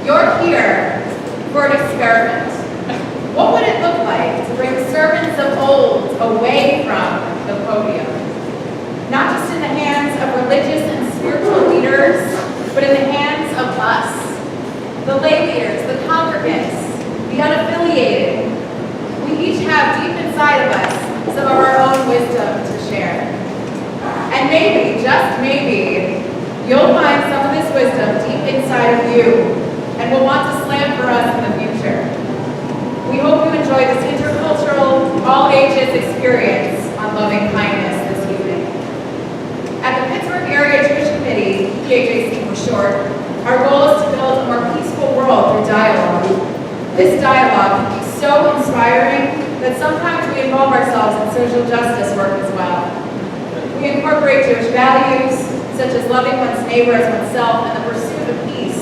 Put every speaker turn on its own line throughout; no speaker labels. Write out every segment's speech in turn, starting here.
You're here for an experiment. What would it look like to bring sermons of old away from the podium? Not just in the hands of religious and spiritual leaders, but in the hands of us, the lay leaders, the congregants, the unaffiliated. We each have deep inside of us some of our own wisdom to share. And maybe, just maybe, you'll find some of this wisdom deep inside of you and will want to slam for us in the future. We hope you enjoy this intercultural, all-ages experience on loving kindness this evening. At the Pittsburgh Area Jewish Committee, PAJC for short, our goal is to build a more peaceful world through dialogue. This dialogue can be so inspiring that sometimes we involve ourselves in social justice work as well. We incorporate Jewish values, such as loving one's neighbor as oneself and the pursuit of peace,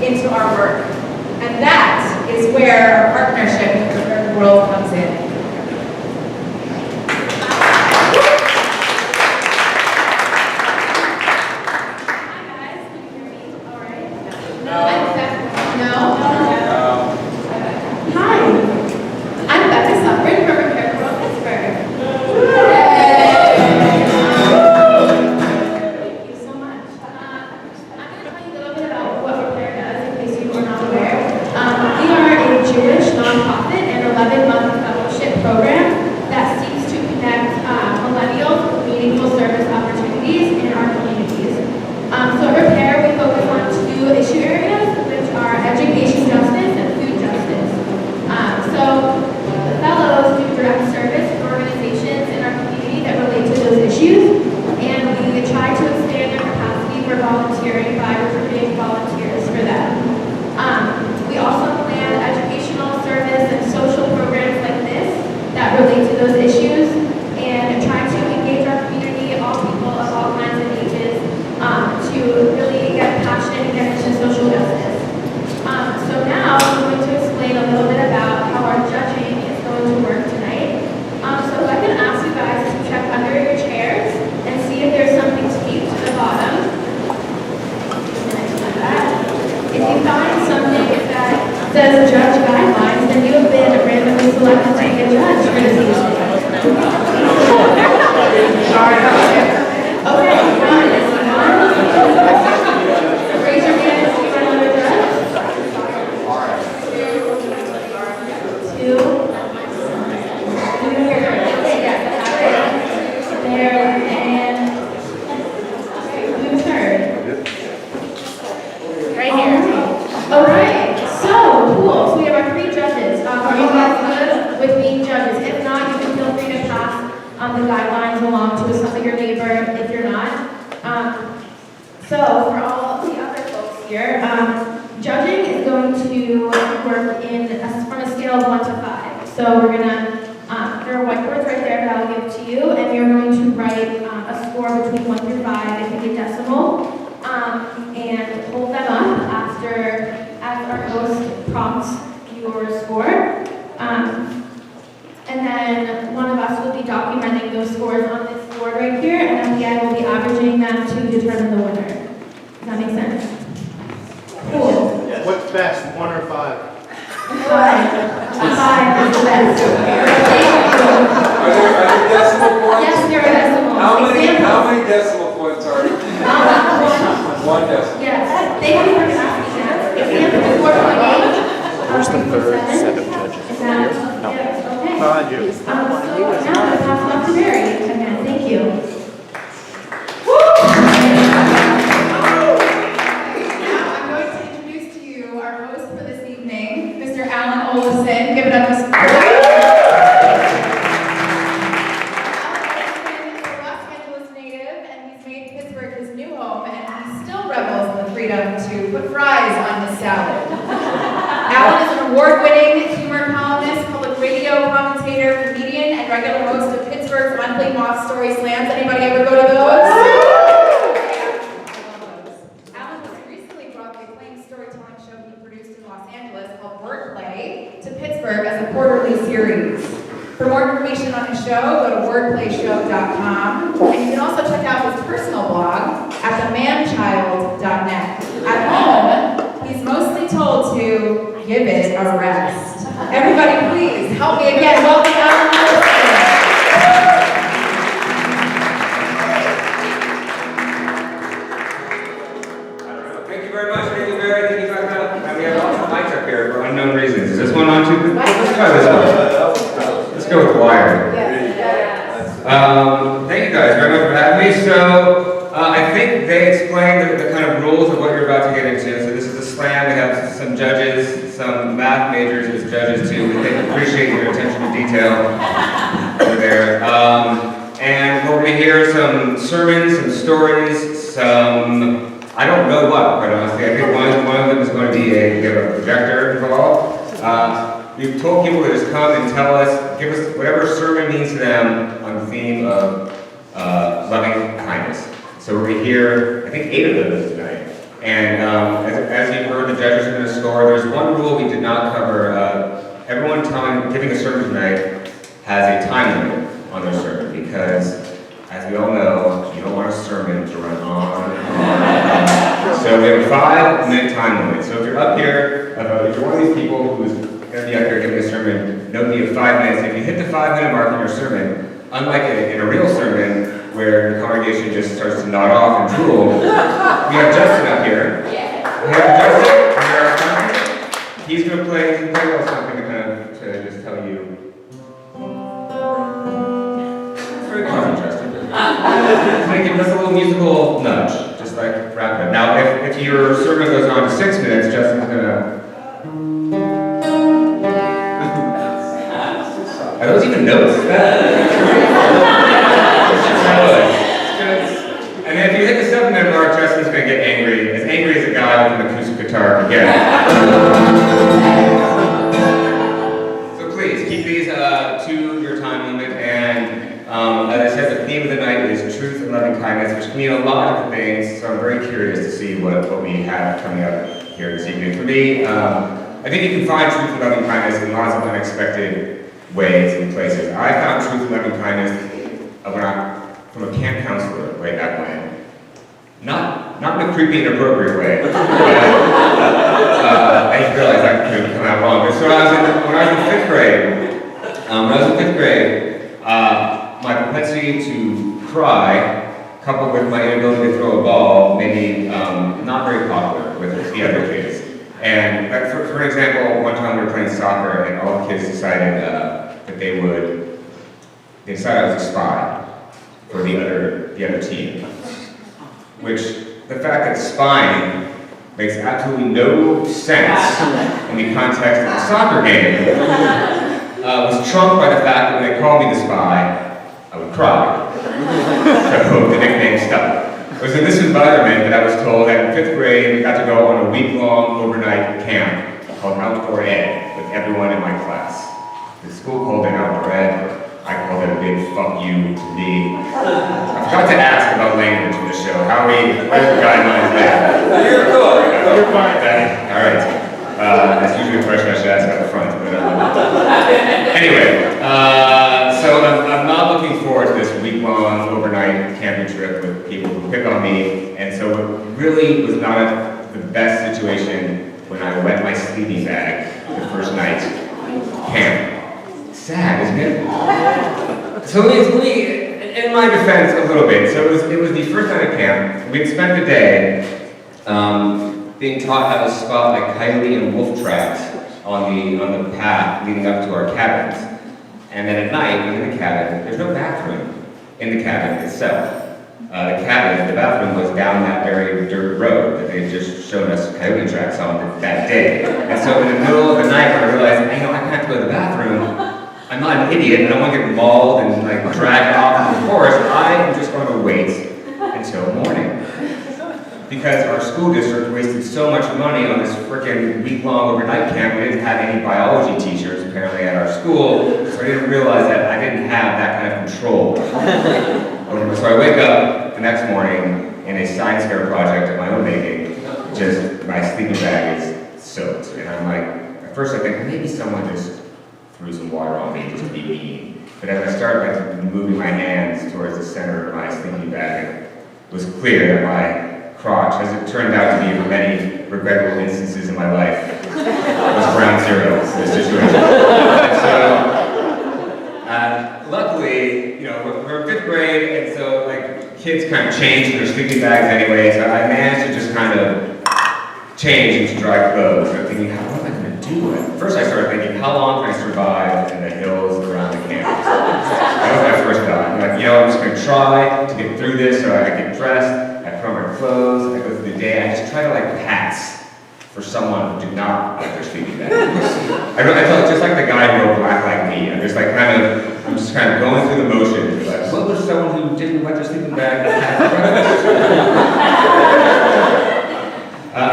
into our work. And that is where our partnership with the third world comes in. Olifson, give it up for put fries on his salad. Alan is an award-winning humor columnist, public radio commentator, comedian, and regular host of Pittsburgh's monthly Moth StorySLAMs. Anybody ever go to those? Alan was recently brought the acclaimed storytelling show he produced in Los Angeles called WordPlay to Pittsburgh as a quarterly series. For more information on his show, go to wordplayshow.com, and you can also check out his personal blog at themanchild.net. At home, he's mostly told give it a rest. Everybody, please help me again. Welcome Olifson.
Thank you very much. Thank you, Bari. Thank you, Becca. We have lots of mics up here for unknown reasons. Is this one on too? Let's try this one. Let's go with wired. Thank you guys very much for having me. So, I think they explained the kind of rules of what you're about to get into. So this is a slam. We have some judges, some math majors as judges too. They appreciate your attention to detail over there. And we're going to hear some sermons, some stories, some... I don't know what, quite honestly. I think one of them is going to be we have a projector involved. We've told people to just come and tell us, give us whatever sermon means to them on the theme of loving kindness. So we're going to hear, I think, 8 of those tonight. And as you've heard, the judges are going to score. There's one rule we did not cover. Everyone giving a sermon tonight has a time limit on their sermon because, as we all know, you don't want a sermon to run on and on. So we have a 5-minute time limit. So if you're up here, if you're one of these people who's going to be up here giving a sermon, note you have 5 minutes. If you hit the 5-minute mark in your sermon, unlike in a real sermon where the congregation just starts to nod off and drool, we have Justin up here. We have Justin. He's going to play a little something to just tell you. It's very common, Justin. Give us a little musical nudge, just like wrap it up. Now, if your sermon goes on to 6 minutes, Justin's gonna. Are those even notes? And then if you hit the 7-minute mark, Justin's gonna get angry as a guy with an acoustic guitar can get. So please keep these to your time limit and. As I said, the theme of the night is truth and loving kindness, which can mean a lot of things, so I'm very curious to see what we have coming up here this evening. For me, I think you can find truth and loving kindness in lots of unexpected ways and places. I found truth and loving kindness from a camp counselor way back when. Not in a creepy, inappropriate way. But, I just realized that could come out wrong. But so when I was in fifth grade, my propensity to cry, coupled with my inability to throw a ball, made me not very popular with the other kids. And for example, one time we were playing soccer, and all the kids decided that they decided I was a spy for the other team. Which the fact that spying makes absolutely no sense in the context of a soccer game was trumped by the fact that when they called me the spy, I would cry. So the nickname stuck. It was in this environment that I was told that in 5th grade we got to go on a week-long overnight camp called Outdoor Ed with everyone in my class. The school called it Outdoor Ed. I called it a big fuck you to me. I forgot to ask about language in the show. What are the guidelines there? You're cool. You're fine. All right. That's usually a question I should ask at the front. But, anyway, so I'm not looking forward to this week-long overnight camping trip with people who pick on me. And so it really was not the best situation when I wet my sleeping bag the first night camp. Sad, isn't it? So let me, in my defense, a little bit. So it was the first night at camp. We'd spent the day being taught how to spot like coyote and wolf tracks on the path leading up to our cabins. And then at night, in the cabin, there's no bathroom in the cabin itself. The bathroom was down that very dirt road that they had just shown us coyote tracks on that day. And so in the middle of the night, when I realized, I can't go to the bathroom, I'm not an idiot, and I don't want to get mauled and like dragged off into the forest. I am just going to wait until morning. Because our school district wasted so much money on this freaking week-long overnight camp, we didn't have any biology teachers apparently at our school, so I didn't realize that I didn't have that kind of control. So I wake up the next morning in a science fair project of my own making, just my sleeping bag is soaked. And I'm like, at first I think maybe someone just threw some water on me just to be mean. But as I started moving my hands towards the center of my sleeping bag, it was clear that my crotch, as it turned out to be for many regrettable instances in my life, was ground zero in this situation. And so, luckily, you know, we're in 5th grade, and so like kids kind of change their sleeping bags anyway. So I managed to just kind of change into dry clothes. I'm thinking, what am I going to do? At first, I started thinking, how long can I survive in the hills around the campus? That was my first thought. I'm like, you know, I'm just going to try to get through this. So I get dressed, I put on my clothes, I go through the day. I just try to like pass for someone who did not like their sleeping bag. I felt just like the guy who wore black like me. I'm just kind of going through the motions. Like, what was someone who didn't like their sleeping bag? And I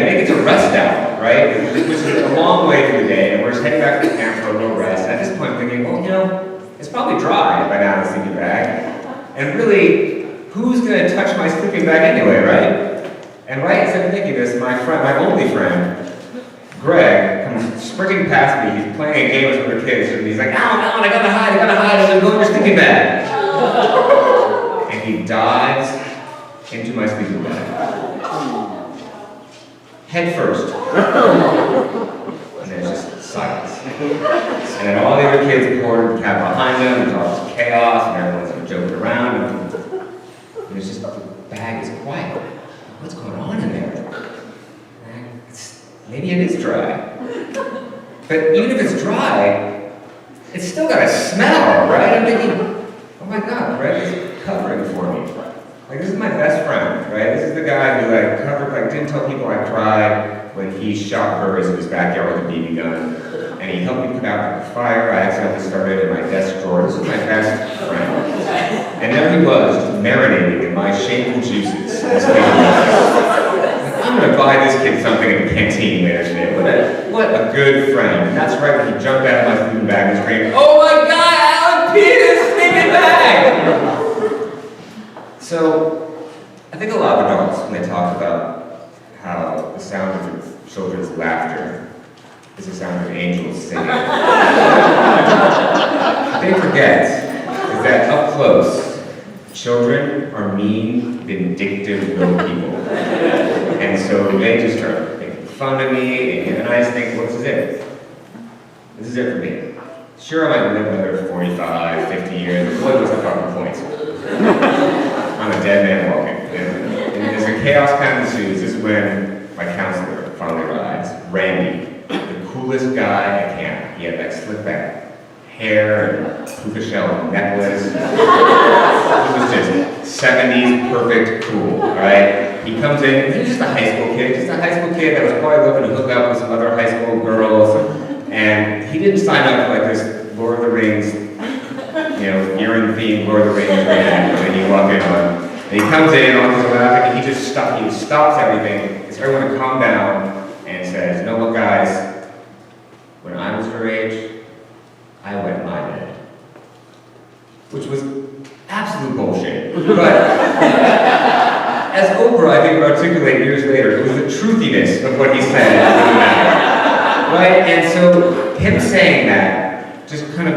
make it to rest hour, right? Which is a long way through the day, and we're just heading back to the camp for a little rest. And at this point, I'm thinking, well, you know, it's probably dry by now, the sleeping bag. And really, who's going to touch my sleeping bag anyway, right? And right as I'm thinking this, my only friend, Greg, comes sprinting past me. He's playing a game with other kids, and he's like, Alan, I gotta hide, I'm going to your sleeping bag. And he dives into my sleeping bag. Head first. And there's just silence. And then all the other kids poured the cab behind them, there's all this chaos, and everyone's joking around, and it's just, the bag is quiet. What's going on in there? Maybe it is dry. But even if it's dry, it's still got a smell, right? I'm thinking, oh my God, Greg is covering for me. Like, this is my best friend, right? This is the guy who didn't tell people I cried when he shot birds in his backyard with a BB gun. And he helped me put out the fire I accidentally started in my desk drawer. This is my best friend. And there he was, marinating in my shameful juices. I'm gonna buy this kid something in the canteen later today. What a good friend. And that's right when he jumped out of my sleeping bag and screamed, oh my God, Alan Peter's sleeping bag! So, I think a lot of adults, when they talk about how the sound of children's laughter is the sound of angels singing, what they forget is that up close, children are mean, vindictive little people. And so they just start making fun of me, and I just think, well, this is it. This is it for me. Sure, I might live another 45, 50 years, but what's the fucking point? I'm a dead man walking. And as the chaos kind of ensues, this is when my counselor finally arrives. Randy, the coolest guy at camp. He had that slick back hair and puka shell necklace. He was just 70s perfect cool, alright? He comes in, he was just a high school kid that was probably looking to hook up with some other high school girls. And he didn't sign up for like this Lord of the Rings, urine themed Lord of the Rings band that you walk in on. And he comes in on his lap and he stops everything, gets everyone to calm down, and says, you know what guys, when I was your age, I wet my bed. Which was absolute bullshit. But as Oprah, I think, would articulate years later, it was the truthiness of what he said that really mattered. Right? And so him saying that just kind of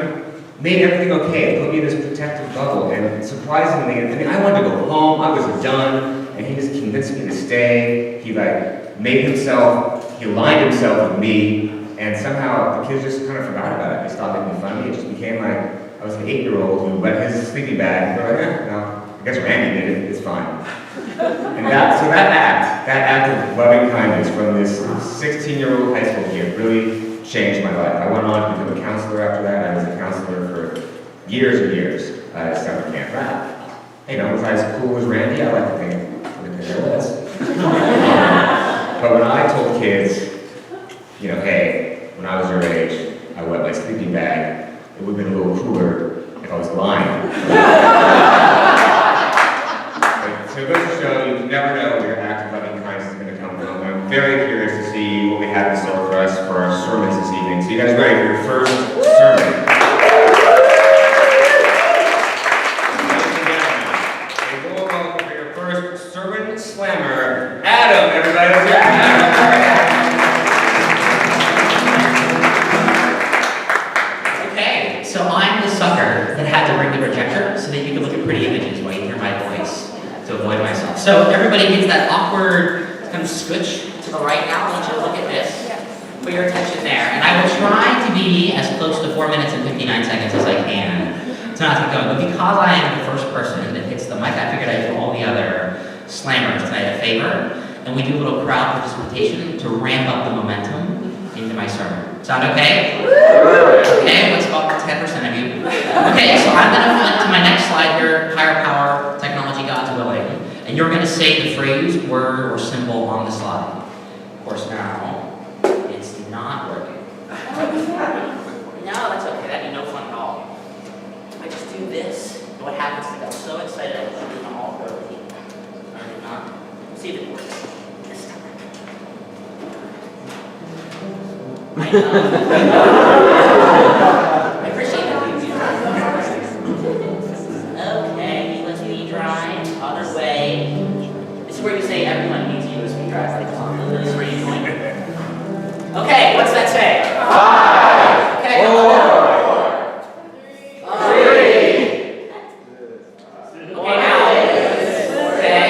made everything okay, put me in this protective bubble, and surprisingly, I wanted to go home, I was done, and he just convinced me to stay. He he aligned himself with me, and somehow the kids just kind of forgot about it. They stopped making fun of me. It just became like, I was an 8-year-old who wet his sleeping bag, and they're like, no, I guess Randy did it, it's fine. And that act of loving kindness from this 16-year-old high school kid really changed my life. I went on to become a counselor after that. I was a counselor for years and years at summer camp. Was I as cool as Randy? I like to think I was. But when I told kids, hey, when I was your age, I wet my sleeping bag, it would have been a little cooler if I was lying. So it goes to show you never know where your act of loving kindness is going to come from. I'm very curious to see what we have in store for us for our sermons this evening. So you guys ready for your first sermon? A warm welcome for your first sermon slammer, Adam. Everybody, let's hear Adam.
Okay, so I'm the sucker that had to bring the projector so that you could look at pretty images while you hear my voice to avoid myself. So everybody gets that awkward kind of switch to the right now. I want you to look at this. for your attention there. And I will try to be as close to 4 minutes and 59 seconds as I can to not keep going. But because I am the first person that hits the mic, I figured I'd do all the other slammers tonight a favor. And we do a little crowd participation to ramp up the momentum into my sermon. Sound okay? Okay, what's about 10% of you? Okay, so I'm going to flip to my next slide here, higher power, technology, God's willing. And you're going to say the phrase, word, or symbol on the slide. Of course, now, it's not working. No, that's okay. That'd be no fun at all. I just do this, and what happens is I got so excited I just do them all early. I did not. See if it works. This time. I appreciate that. Okay, USB drive, other way. This is where you say everyone needs USB drives. This is where you join. Okay, what's that say? 5. Okay, 4. 3. Okay, now. Okay.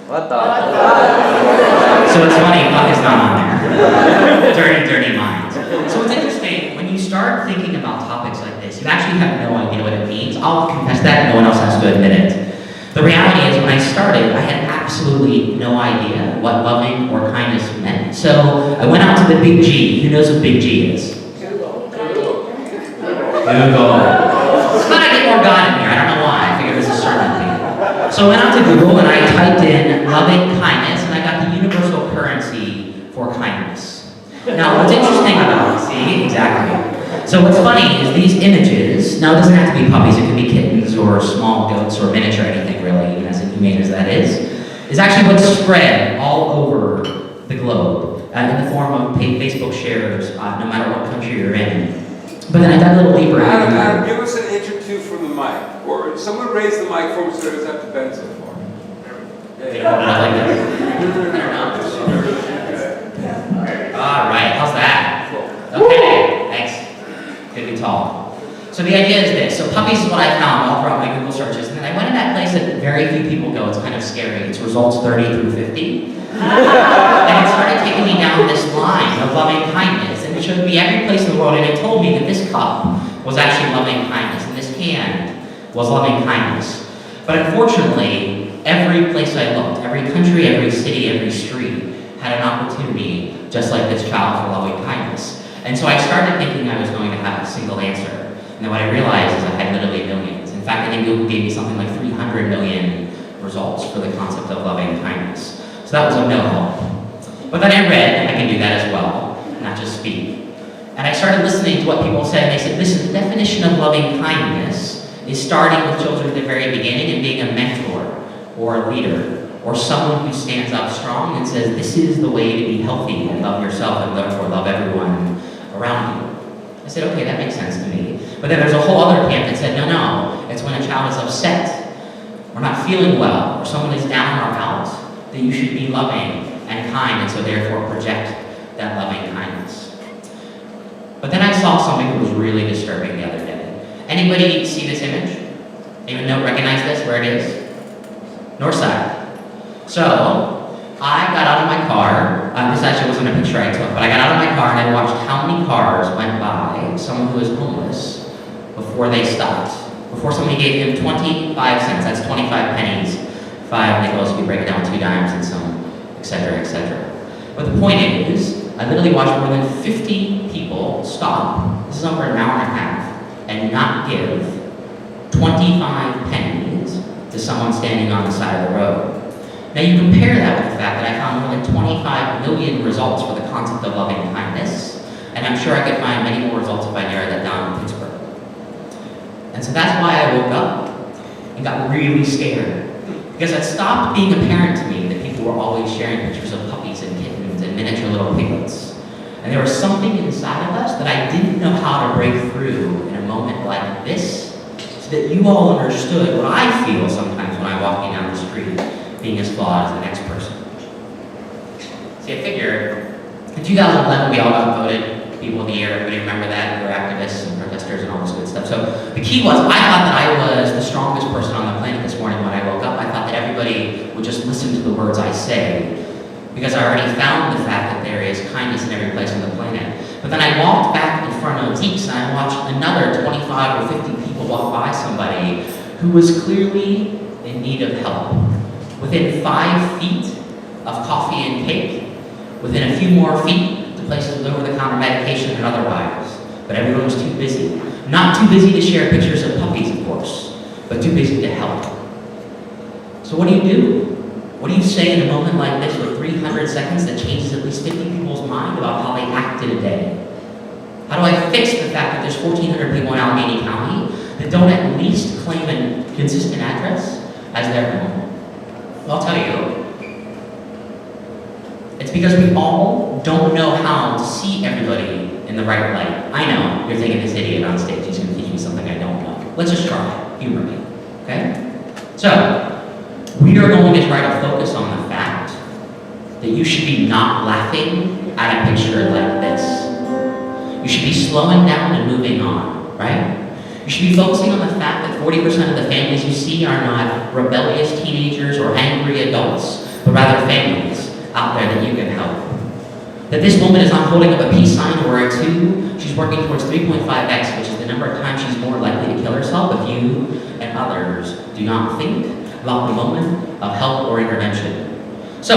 What the?
So it's funny, Puck is not on there. Dirty, dirty mind. So it's interesting, when you start thinking about topics like this, you actually have no idea what it means. I'll confess that, no one else has to admit it. The reality is, when I started, I had absolutely no idea what loving or kindness meant. So I went out to the Big G. Who knows what Big G is? Google. But I get more God in here, I don't know why. I figured it was a sermon thing. So I went out to Google and I typed in loving kindness, and I got the universal currency for kindness. Now, what's interesting about it, see, exactly. So what's funny is these images, now it doesn't have to be puppies, it could be kittens or small goats or miniature anything really, as inhumane as that is actually what's spread all over the globe in the form of Facebook shares, no matter what country you're in. But then I dug a little deeper.
Adam, give us an inch or two from the mic. Or someone raise the mic for me so it doesn't have to bend so far.
They don't hold it up like this. Alright, how's that? Okay, thanks. Good to be tall. So the idea is this. So puppies is what I found all throughout my Google searches. And then I went in that place that very few people go. It's kind of scary. It's results 30 through 50. And it started taking me down this line of loving kindness. And it showed me every place in the world. And it told me that this cup was actually loving kindness. And this can was loving kindness. But unfortunately, every place I looked, every country, every city, every street, had an opportunity just like this child for loving kindness. And so I started thinking I was going to have a single answer. And then what I realized is I had literally millions. In fact, I think Google gave me something like 300 million results for the concept of loving kindness. So that was of no help. But then I read, and I can do that as well, not just speak. And I started listening to what people said, and they said, listen, the definition of loving kindness is starting with children at the very beginning and being a mentor or a leader or someone who stands up strong and says, this is the way to be healthy and love yourself and therefore love everyone around you. I said, okay, that makes sense to me. But then there's a whole other camp that said, no, it's when a child is upset or not feeling well or someone is down or out that you should be loving and kind and so therefore project that loving kindness. But then I saw something that was really disturbing the other day. Anybody see this image? Anyone recognize this, where it is? North side. So, I got out of my car, this actually wasn't a picture I took, but I got out of my car and I watched how many cars went by someone who was homeless before they stopped. Before somebody gave him 25 cents, that's 25 pennies, 5 nickels, if you break it down, 2 dimes and some, etc., etc. But the point is, I literally watched more than 50 people stop, this is over an hour and a half, and not give 25 pennies to someone standing on the side of the road. Now you compare that with the fact that I found more than 25 million results for the concept of loving kindness, and I'm sure I could find many more results if I narrowed that down in Pittsburgh. And so that's why I woke up and got really scared, because it stopped being apparent to me that people were always sharing pictures of puppies and kittens and miniature little piglets. And there was something inside of us that I didn't know how to break through in a moment like this, so that you all understood what I feel sometimes when I'm walking down the street, being as flawed as the next person. See, I figured, in 2011 we all got voted People of the Year, everybody remember that? We were activists and protesters and all this good stuff. So the key was, I thought that I was the strongest person on the planet this morning when I woke up. I thought that everybody would just listen to the words I say, because I already found the fact that there is kindness in every place on the planet. But then I walked back in front of Zeke's and I watched another 25 or 50 people walk by somebody who was clearly in need of help. Within 5 feet of coffee and cake, within a few more feet to places with over-the-counter medication and otherwise. But everyone was too busy. Not too busy to share pictures of puppies, of course, but too busy to help. So what do you do? What do you say in a moment like this with 300 seconds that changes at least 50 people's mind about how they act in a day? How do I fix the fact that there's 1,400 people in Allegheny County that don't at least claim a consistent address as their home? Well, I'll tell you. It's because we all don't know how to see everybody in the right light. I know, you're thinking this idiot on stage, he's going to teach me something I don't know. Let's just try. Humor me, okay? So, we are going to try to focus on the fact that you should be not laughing at a picture like this. You should be slowing down and moving on, right? You should be focusing on the fact that 40% of the families you see are not rebellious teenagers or angry adults, but rather families out there that you can help. That this woman is not holding up a peace sign or a 2, she's working towards 3.5x, which is the number of times she's more likely to kill herself if you and others do not think about the moment of help or intervention. So,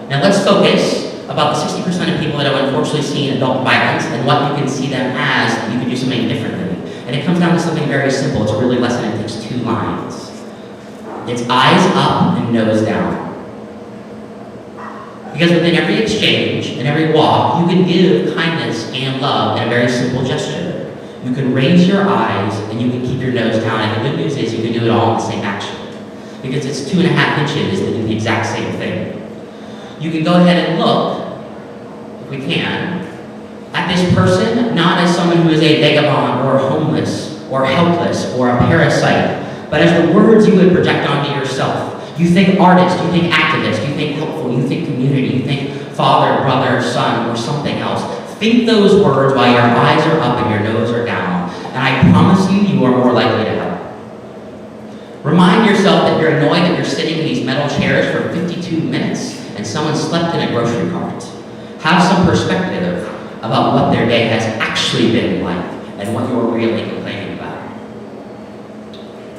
now let's focus about the 60% of people that have unfortunately seen adult violence and what you can see them as, and you can do something differently. And it comes down to something very simple. It's a really lesson. It takes 2 lines. It's eyes up and nose down. Because within every exchange and every walk, you can give kindness and love in a very simple gesture. You can raise your eyes and you can keep your nose down. And the good news is you can do it all in the same action. Because it's 2.5 inches that do the exact same thing. You can go ahead and look, if we can, at this person, not as someone who is a vagabond or homeless or helpless or a parasite, but as the words you would project onto yourself. You think artist, you think activist, you think helpful, you think community, you think father, brother, son, or something else. Think those words while your eyes are up and your nose are down, and I promise you, you are more likely to help. Remind yourself that you're annoyed that you're sitting in these metal chairs for 52 minutes and someone slept in a grocery cart. Have some perspective about what their day has actually been like and what you're really complaining about.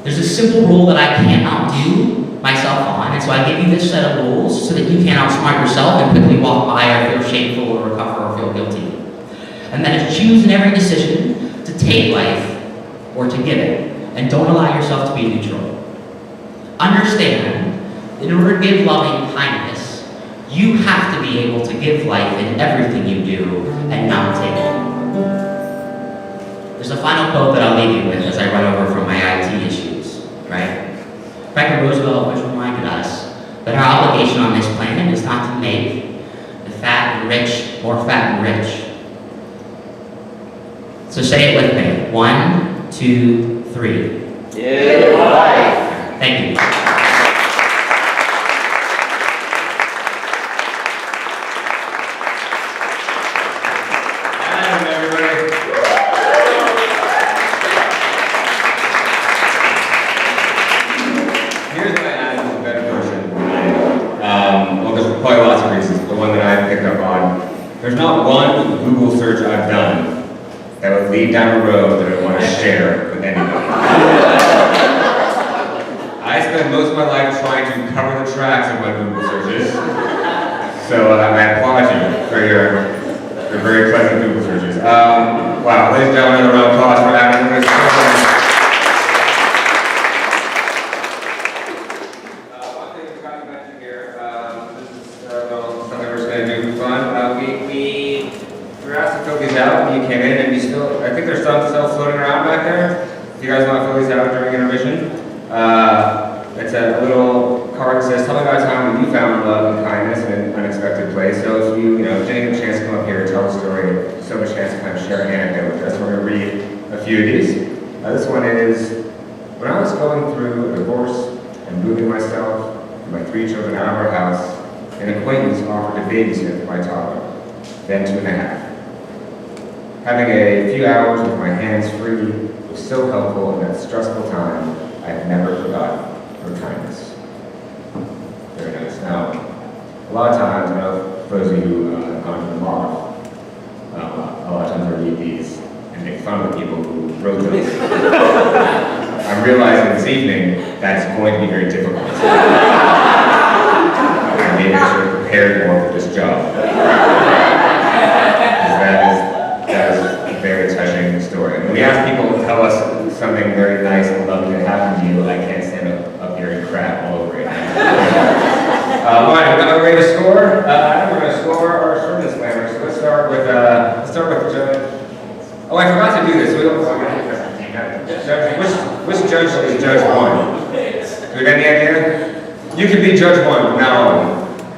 There's a simple rule that I can't outdo myself on, and so I give you this set of rules so that you can't outsmart yourself and quickly walk by or feel shameful or recover or feel guilty. And that is choose in every decision to take life or to give it, and don't allow yourself to be neutral. Understand that in order to give loving kindness, you have to be able to give life in everything you do and not take it. There's a final quote that I'll leave you with as I run over from my IT issues, right? Franklin Roosevelt, which reminded us that our obligation on this planet is not to make the fat and rich more fat and rich. So say it with me. 1, 2, 3.
Give life.
Thank you.
There's not one Google search I've done that would lead down a road that I want to share with anybody. I spend most of my life trying to cover the tracks of my Google searches. So I applaud you for your very pleasant Google searches. Wow, ladies and gentlemen, another round of applause for that. I think there's some still floating around back there. If you guys want to fill these out during intermission, it's a little card that says, "Tell me about a time when you found love and kindness in an unexpected place." So if you didn't get a chance to come up here and tell a story, so much chance to kind of share an anecdote with us. We're going to read a few of these. This one is, when I was going through a divorce and moving myself and my 3 children out of our house, an acquaintance offered to babysit my toddler, then 2.5. Having a few hours with my hands free was so helpful in that stressful time. I've never forgotten her kindness. Very nice. Now, a lot of times when I for those of you who have gone to the Moth, a lot of times I read these and make fun of the people who wrote them. I'm realizing this evening that's going to be very difficult. I maybe should have prepared more for this job. That is a very touching story. When we ask people to tell us something very nice and lovely that happened to you, I can't stand up here and crap all over it. All right, we're ready to score. We're going to score our SermonSLAM. So let's start with Judge. Oh, I forgot to do this. We don't. Which judge is Judge 1? Do you have any idea? You can be Judge 1 from now on.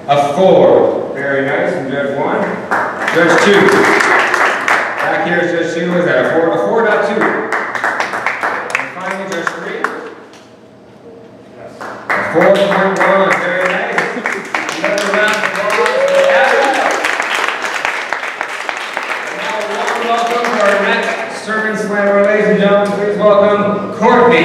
A 4. Very nice. And Judge 1. Judge 2. Back here is Judge 2. Is that a 4? A 4.2. And finally, Judge 3. A 4.1. Very nice. Another round of applause for Abby. And now, welcome to our next SermonSLAM, ladies and gentlemen. Please welcome Courtney.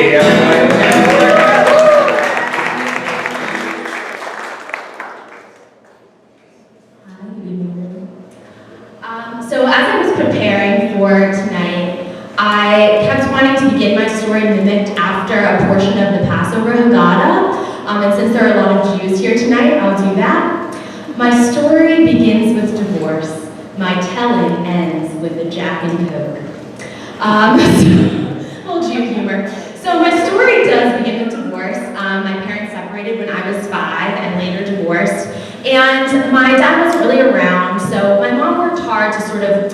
So as I was preparing for tonight, I kept wanting to begin my story mimicked after a portion of the Passover Haggadah. And since there are a lot of Jews here tonight, I'll do that. My story begins with divorce. My telling ends with a Jack and Coke. Little Jew humor. So my story does begin with divorce. My parents separated when I was 5 and later divorced. And my dad wasn't really around, so my mom worked hard to sort of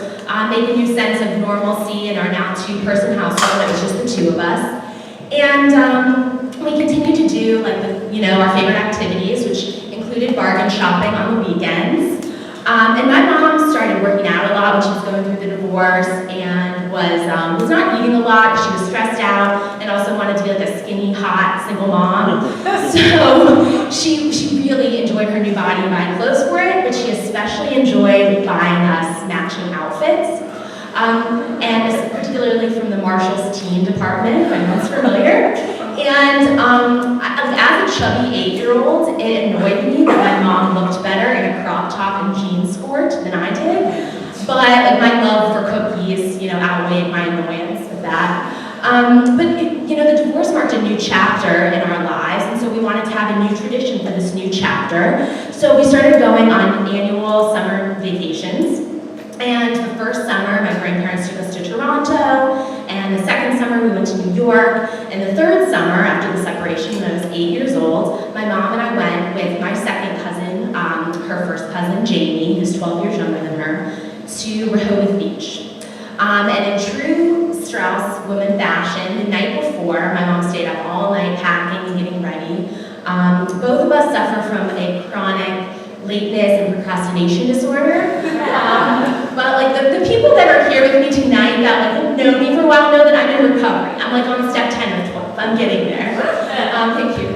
make a new sense of normalcy in our now 2-person household. It was just the 2 of us. And we continued to do like our favorite activities, which included bargain shopping on the weekends. And my mom started working out a lot when she was going through the divorce and was not eating a lot. She was stressed out and also wanted to be like a skinny, hot, single mom. So she really enjoyed her new body and buying clothes for it, but she especially enjoyed buying us matching outfits. And particularly from the Marshall's teen department, if anyone's familiar. And as a chubby 8-year-old, it annoyed me that my mom looked better in a crop top and jean skirt than I did. But like, my love for cookies, outweighed my annoyance with that. But the divorce marked a new chapter in our lives, and so we wanted to have a new tradition for this new chapter. So we started going on annual summer vacations. And the first summer, my grandparents took us to Toronto, and the second summer we went to New York, and the third summer, after the separation when I was 8 years old, my mom and I went with my second cousin, her first cousin, Jamie, who's 12 years younger than her, to Rehoboth Beach. And in true Strauss woman fashion, the night before, my mom stayed up all night packing and getting ready. Both of us suffer from a chronic lateness and procrastination disorder. But like the people that are here with me tonight that like have known me for a while know that I'm in recovery. I'm like on step 10 of 12. I'm getting there. Thank you.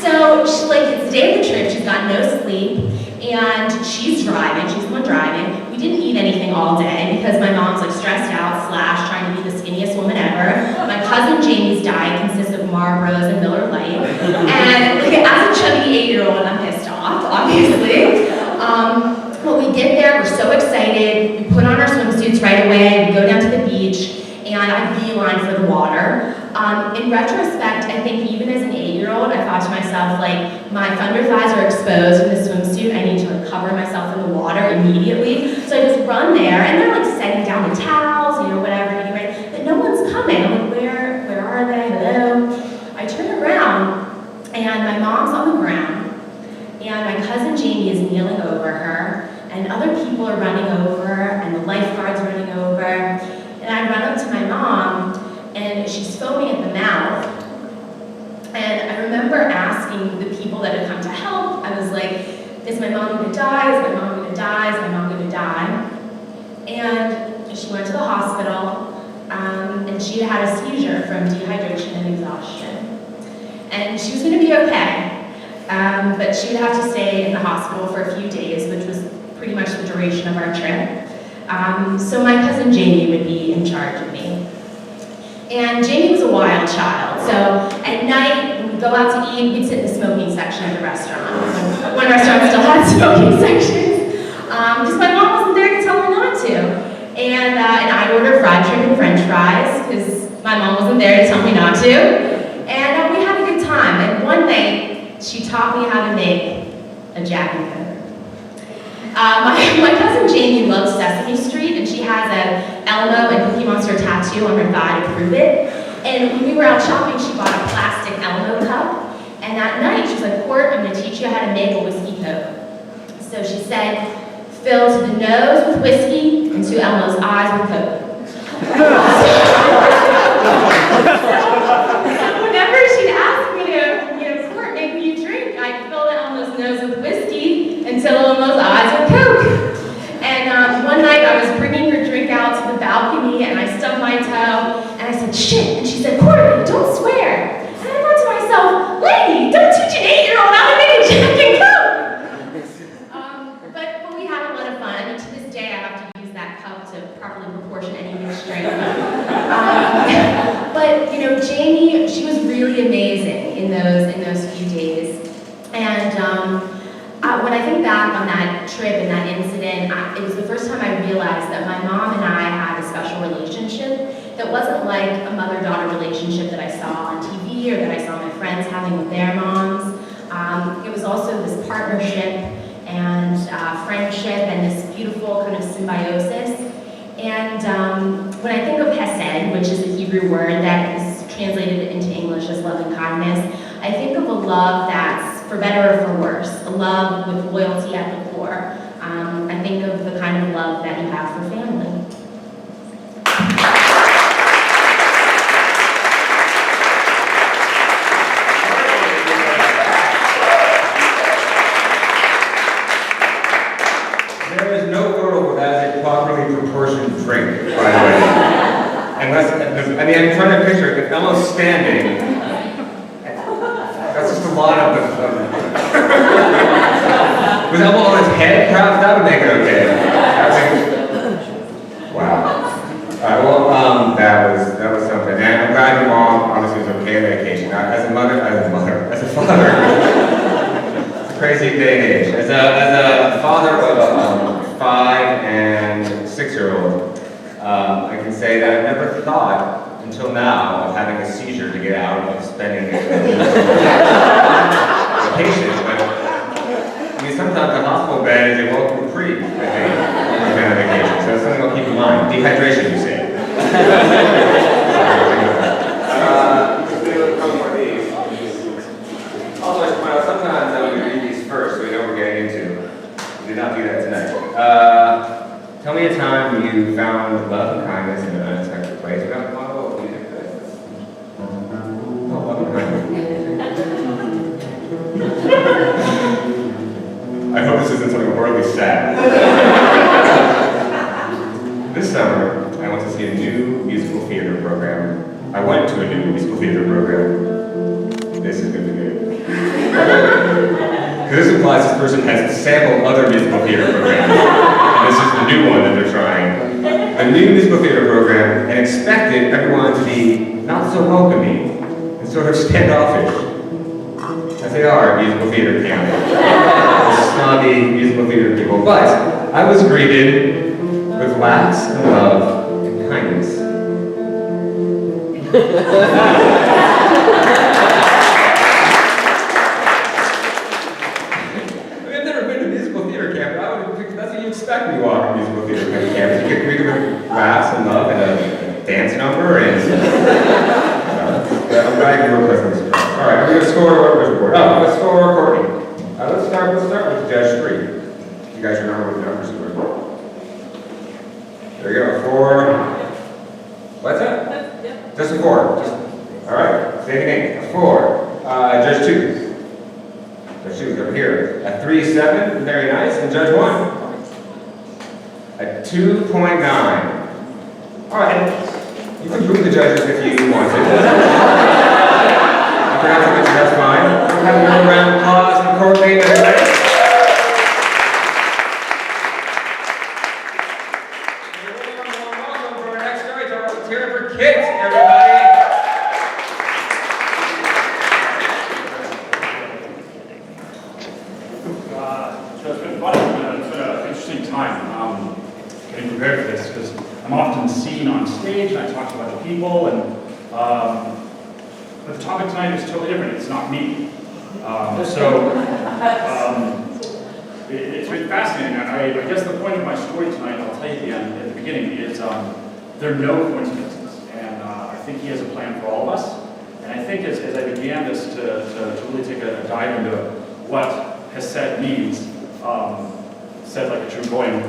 So it's the day of the trip. She's got no sleep, and she's driving. She's the one driving. We didn't eat anything all day because my mom's like stressed out / trying to be the skinniest woman ever. My cousin Jamie's diet consists of Marlboros and Miller Lite, and like as a chubby 8-year-old, I'm pissed off, obviously. When we get there, we're so excited. We put on our swimsuits right away. We go down to the beach, and I beeline for the water. In retrospect, I think even as an 8-year-old, I thought to myself, like, my thunder thighs are exposed in the swimsuit. I need to like cover myself in the water immediately. So I just run there, and they're like setting down the towels, whatever, getting ready. But no one's coming. I'm like, where are they? Hello? I turn around, and my mom's on the ground, and my cousin Jamie is kneeling over her, and other people are running over, and the lifeguard's running over. And I run up to my mom, and she's foaming at the mouth. And I remember asking the people that had come to help, I was like, is my mom gonna die? Is my mom gonna die? Is my mom gonna die? And she went to the hospital, and she had a seizure from dehydration and exhaustion. And she was gonna be okay, but she would have to stay in the hospital for a few days, which was pretty much the duration of our trip. So my cousin Jamie would be in charge of me. And Jamie was a wild child, so at night, when we'd go out to eat, we'd sit in the smoking section of the restaurant. One restaurant still had smoking sections. Because my mom wasn't there to tell me not to. And I ordered fried chicken and french fries, because my mom wasn't there to tell me not to. And we had a good time. And one night, she taught me how to make a Jack and Coke. My cousin Jamie loves Sesame Street, and she has a Elmo and Cookie Monster tattoo on her thigh to prove it. And when we were out shopping, she bought a plastic Elmo cup. And that night, she was like, Court, I'm going to teach you how to make a whiskey Coke. So she said, fill to the nose with whiskey and to Elmo's eyes with Coke. Whenever she'd ask me to, Court, make me a drink, I'd fill Elmo's nose with whiskey and fill Elmo's eyes with Coke. And one night I was bringing her drink out to the balcony and I stubbed my toe and I said, shit. And she said, Court, don't swear. And I thought to myself, lady, don't teach an 8-year-old how to make a Jack and Coke. But we had a lot of fun. I mean, to this day, I have to use that cup to properly proportion any mixed drink. But Jamie, she was really amazing in those few days. And when I think back on that trip and that incident, it was the first time I realized that my mom and I had a special relationship that wasn't like a mother-daughter relationship that I saw on TV or that I saw my friends having with their moms. It was also this partnership and friendship and this beautiful kind of symbiosis. And when I think of chesed, which is a Hebrew word that is translated into English as love and kindness, I think of a love that's for better or for worse, a love with loyalty at the core. I think of the kind of love that you have for family.
There is no world where that is a properly proportioned drink, by the way. I'm trying to picture it. If Elmo's standing, that's just a lot of the. With Elmo on his head, perhaps that would make it okay. Wow. Alright, well, that was something. And I'm glad your mom obviously was okay on vacation. As a father, it's a crazy day and age. As a father of a 5 and 6-year-old, I can say that I've never thought until now of having a seizure to get out of spending vacation. But sometimes the hospital bed is a welcome reprieve, I think, on vacation. So that's something I'll keep in mind. Dehydration, you say. Also, I should point out, sometimes we read these first so we know what we're getting into. We did not do that tonight. Tell me a time when you found love and kindness in an unexpected place. We got one of those. Oh, love and kindness. I hope this isn't something horribly sad. This summer, I went to see a new musical theater program. I went to a new musical theater program. This is going to be good. Because this implies this person has sampled other musical theater programs. And this is the new one that they're trying. A new musical theater program, and expected everyone to be not so welcoming and sort of standoffish. As they are musical theater camp. Snobby musical theater people. But I was greeted with laughs and love and kindness. I've never been to musical theater camp, but I would have, that's what you expect when you walk to musical theater camp. You get greeted with laughs and love and a dance number, and I'm glad you were present. All right, we're going to score what was report. Oh, let's score Courtney. Let's start with Judge 3. You guys remember what the numbers were? There you go, 4. What's that? Yeah. Just a 4. All right, say the name. 4. Judge 2. Judge 2 is over here. A 3.7, very nice. And Judge 1. A 2.9. All right, you can prove the judges if you want to. That's fine. We'll have another round of applause for Courtney and everybody. Welcome for our next storyteller. Let's hear it for kids, everybody.
So it's been fun. It's been an interesting time getting prepared for this because I'm often seen on stage and I talk to other people, and but the topic tonight is totally different. It's not me. It's been fascinating. I guess the point of my story tonight, I'll tell you at the beginning, is there are no coincidences, and I think he has a plan for all of us. And I think as I began this to really take a dive into what chesed means, said like a true Goyim.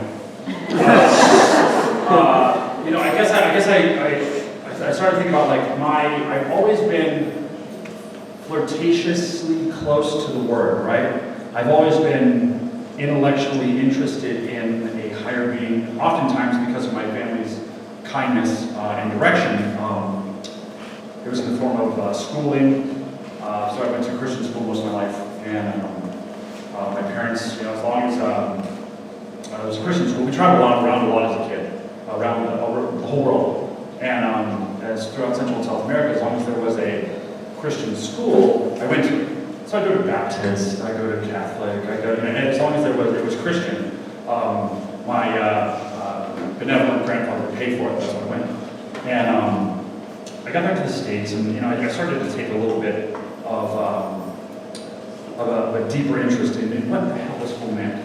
I started thinking about like I've always been flirtatiously close to the word, right? I've always been intellectually interested in a higher being, oftentimes because of my family's kindness and direction. It was in the form of schooling. So I went to Christian school most of my life, and my parents, as long as it was a Christian school, we traveled around a lot as a kid, around the whole world. And as throughout Central and South America, as long as there was a Christian school, I went to. So I go to Baptist, I go to Catholic, and as long as it was Christian, my benevolent grandfather paid for it, that's what I went. And I got back to the States, and I started to take a little bit of a deeper interest in what the hell this whole meant,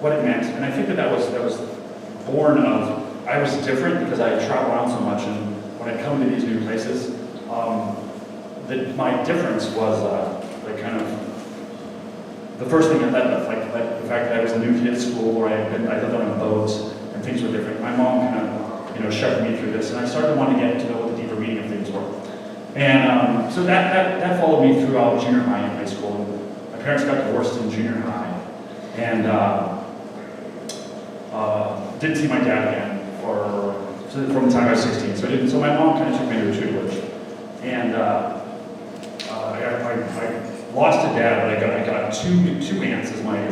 what it meant. And I think that was born of, I was different because I traveled around so much, and when I'd come to these new places, my difference was the first thing I led with, like the fact that I was a new kid at school, or I lived on a boat, and things were different. My mom kind of shoved me through this, and I started wanting to get to know what the deeper meaning of things were. And so that followed me throughout junior high and high school. My parents got divorced in junior high, and didn't see my dad again from the time I was 16. So my mom kind of took me to a tutelage, and I lost a dad, but I got two aunts as my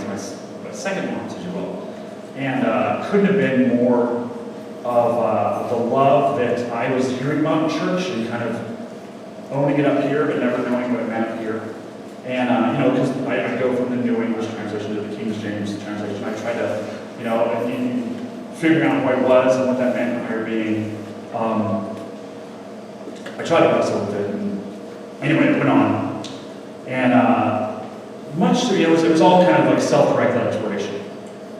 second moms, as you will, and couldn't have been more of the love that I was hearing about in church and kind of owning it up here, but never knowing what it meant up here. And because I go from the New English translation to the King James translation, I tried to, in figuring out who I was and what that meant in higher being. I tried to wrestle with it. And anyway, it went on. And it was all kind of like self-directed exploration.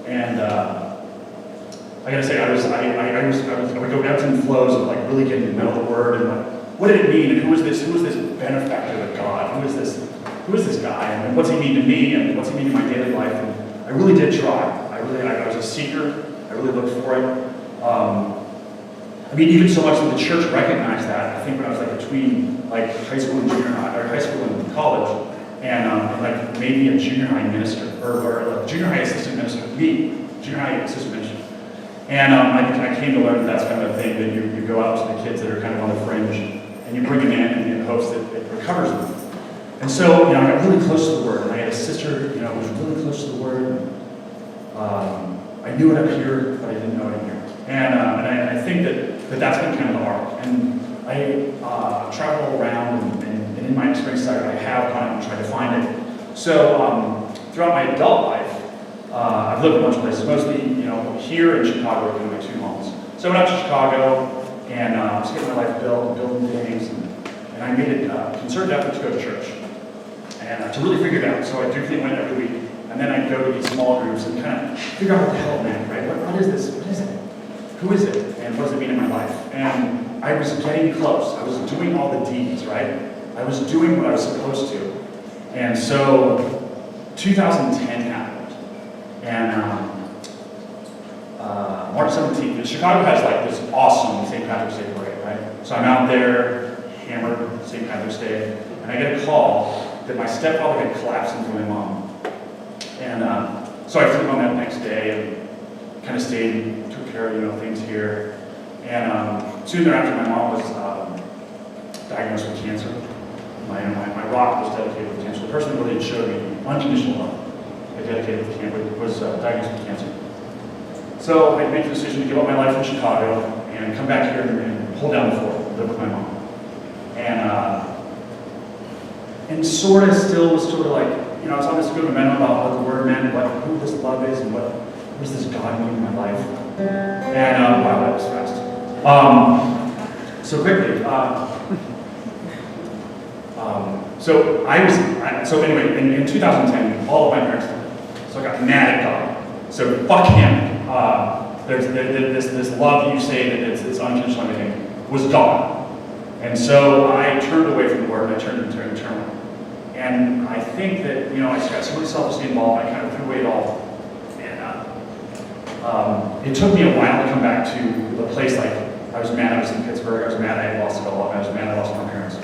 And I gotta say, I would go ebbs and flows of like really getting to know the word and like, what did it mean? And who is this benefactor of God? Who is this guy? And what's he mean to me? And what's he mean to my daily life? And I really did try. I was a seeker. I really looked for it. Even so much that the church recognized that. I think when I was like between like high school and junior high, or high school and college, and like maybe a junior high minister or a junior high assistant minister, junior high assistant minister. And I came to learn that that's kind of a thing that you go out to the kids that are kind of on the fringe, and you bring them in hopes that it recovers them. And so I got really close to the word, and I had a sister who was really close to the word. I knew it up here, but I didn't know it in here. And I think that's been kind of the arc. And I travel around, and in my experience, I have gone out and tried to find it. So throughout my adult life, I've lived in a bunch of places, mostly here in Chicago are my two homes. So I went out to Chicago, and I was getting my life built, building things, and I made a concerted effort to go to church, and to really figure it out. So I briefly went every week, and then I'd go to these small groups and kind of figure out what the hell it meant, right? What is this? What is it? Who is it? And what does it mean in my life? And I was getting close. I was doing all the deeds, right? I was doing what I was supposed to. And so 2010 happened. And March 17th, Chicago has like this awesome St. Patrick's Day parade, right? So I'm out there, hammered St. Patrick's Day, and I get a call that my stepfather had collapsed into my mom. And so I flew home that next day and kind of stayed and took care of things here. And soon thereafter, my mom was diagnosed with cancer. My rock was dedicated with cancer. The person who really showed me unconditional love, dedicated with cancer, was diagnosed with cancer. So I made the decision to give up my life in Chicago and come back here and hold down the fort, live with my mom. And sort of still was sort of like I was on this good momentum about what the word meant, who this love is, and what does this God mean in my life. And wow, that was fast. So quickly. So anyway, in 2010, all of my parents died. So I got mad at God. So fuck him. There's this love that you say that it's unconditional and everything was gone. And so I turned away from the word and I turned into internal. And I think that, I got so much self-esteem involved, I kind of threw away it all. And it took me a while to come back to the place like, I was mad I was in Pittsburgh, I was mad I had lost it all, I was mad I lost my parents.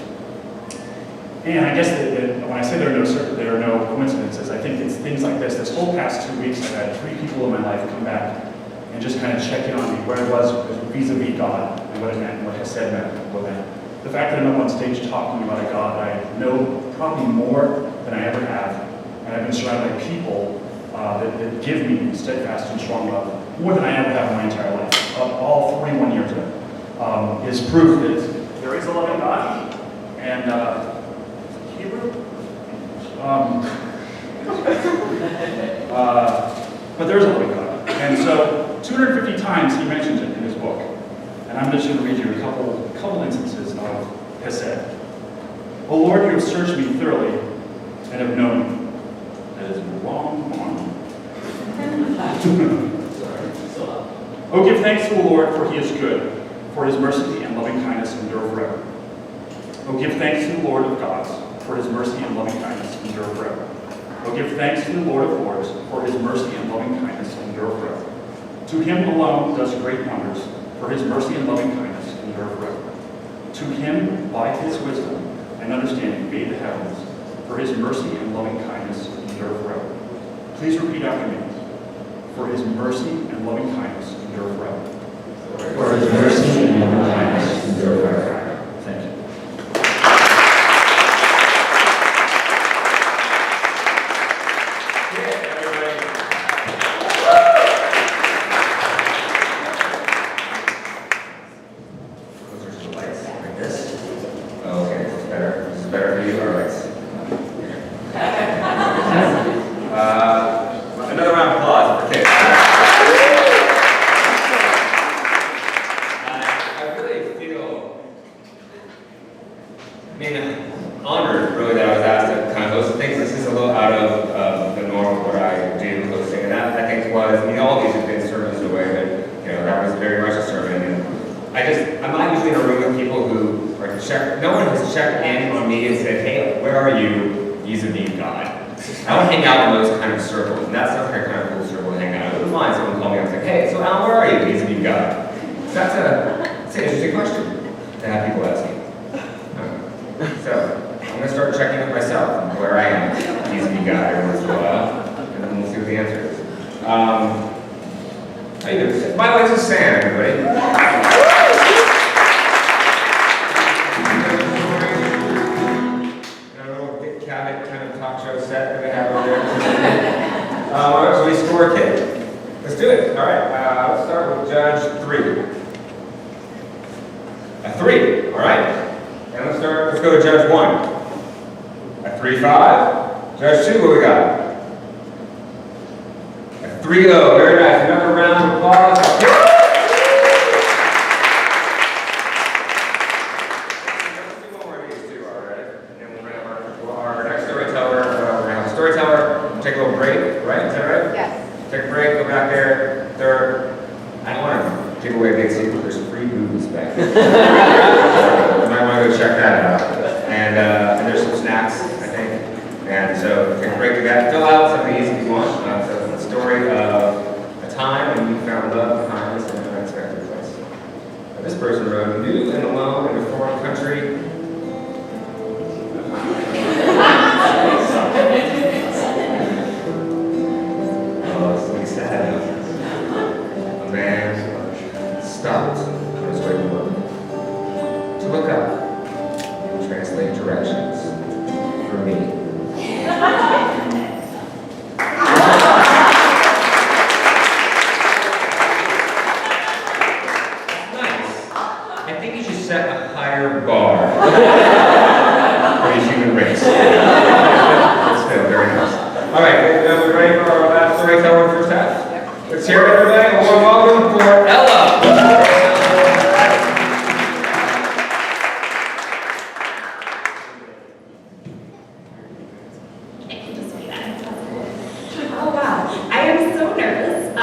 And I guess that when I say there are no coincidences, I think it's things like this. This whole past 2 weeks, I've had 3 people in my life come back and just kind of check in on me, where I was vis-a-vis God, and what it meant, and what chesed meant, and what it meant. The fact that I'm up on stage talking about a God that I know probably more than I ever have, and I've been surrounded by people that give me steadfast and strong love, more than I ever have in my entire life, all 41 years of it, is proof that there is a loving God, and Hebrew? But there is a loving God. And so 250 times he mentions it in his book. And I'm just going to read you a couple instances of chesed. O Lord, you have searched me thoroughly and have known me. That is a wrong one. Oh, give thanks to the Lord, for he is good, for his mercy and loving kindness endure forever. Oh, give thanks to the Lord of gods, for his mercy and loving kindness endure forever. Oh, give thanks to the Lord of lords, for his mercy and loving kindness endure forever. To him alone does great wonders, for his mercy and loving kindness endure forever. To him, by his wisdom and understanding, made the heavens, for his mercy and loving kindness endure forever. Please repeat after me. For his mercy and loving kindness endure forever.
For his mercy and loving kindness endure forever.
Thank you.
Another round of applause for kids. I really feel, honored really that I was asked to kind of host things. This is a little out of the norm of what I do hosting, and that I think was, all these have been sermons in a way, but that was very much a sermon. And I'm not usually in a room with people who are no one has checked in on me and said, hey, where are you vis-a-vis God? I don't hang out in those kind of circles, and that sounds like a kind of cool circle to hang out. I wouldn't mind someone call me up and say, hey, so Alan, where are you vis-a-vis God? So that's an interesting question to have people ask me. So I'm going to start checking with myself on where I am vis-a-vis God every once in a while, and then we'll see what the answer is. How you doing? By the way, this is Sam, everybody. Kind of talk show set that we have over there. So we score a kid. Let's do it. All right. Let's start with Judge 3. A 3. All right. And let's go to Judge 1. A 3-5. Judge 2. What we got? A 3-0. Very nice. Another round of applause. Take a little break, right? Is that right?
Yes.
Take a break, go back there. Third, I don't want to give away a big secret. There's free booze back there. You might want to go check that out. And there's some snacks, I think. And so take a break, do that. Fill out some of these if you want. So it's the story of a time when you found love, kindness, in an unexpected place. This person wrote, new and alone in a foreign country. A man stopped on his way to work to look up and translate directions for me.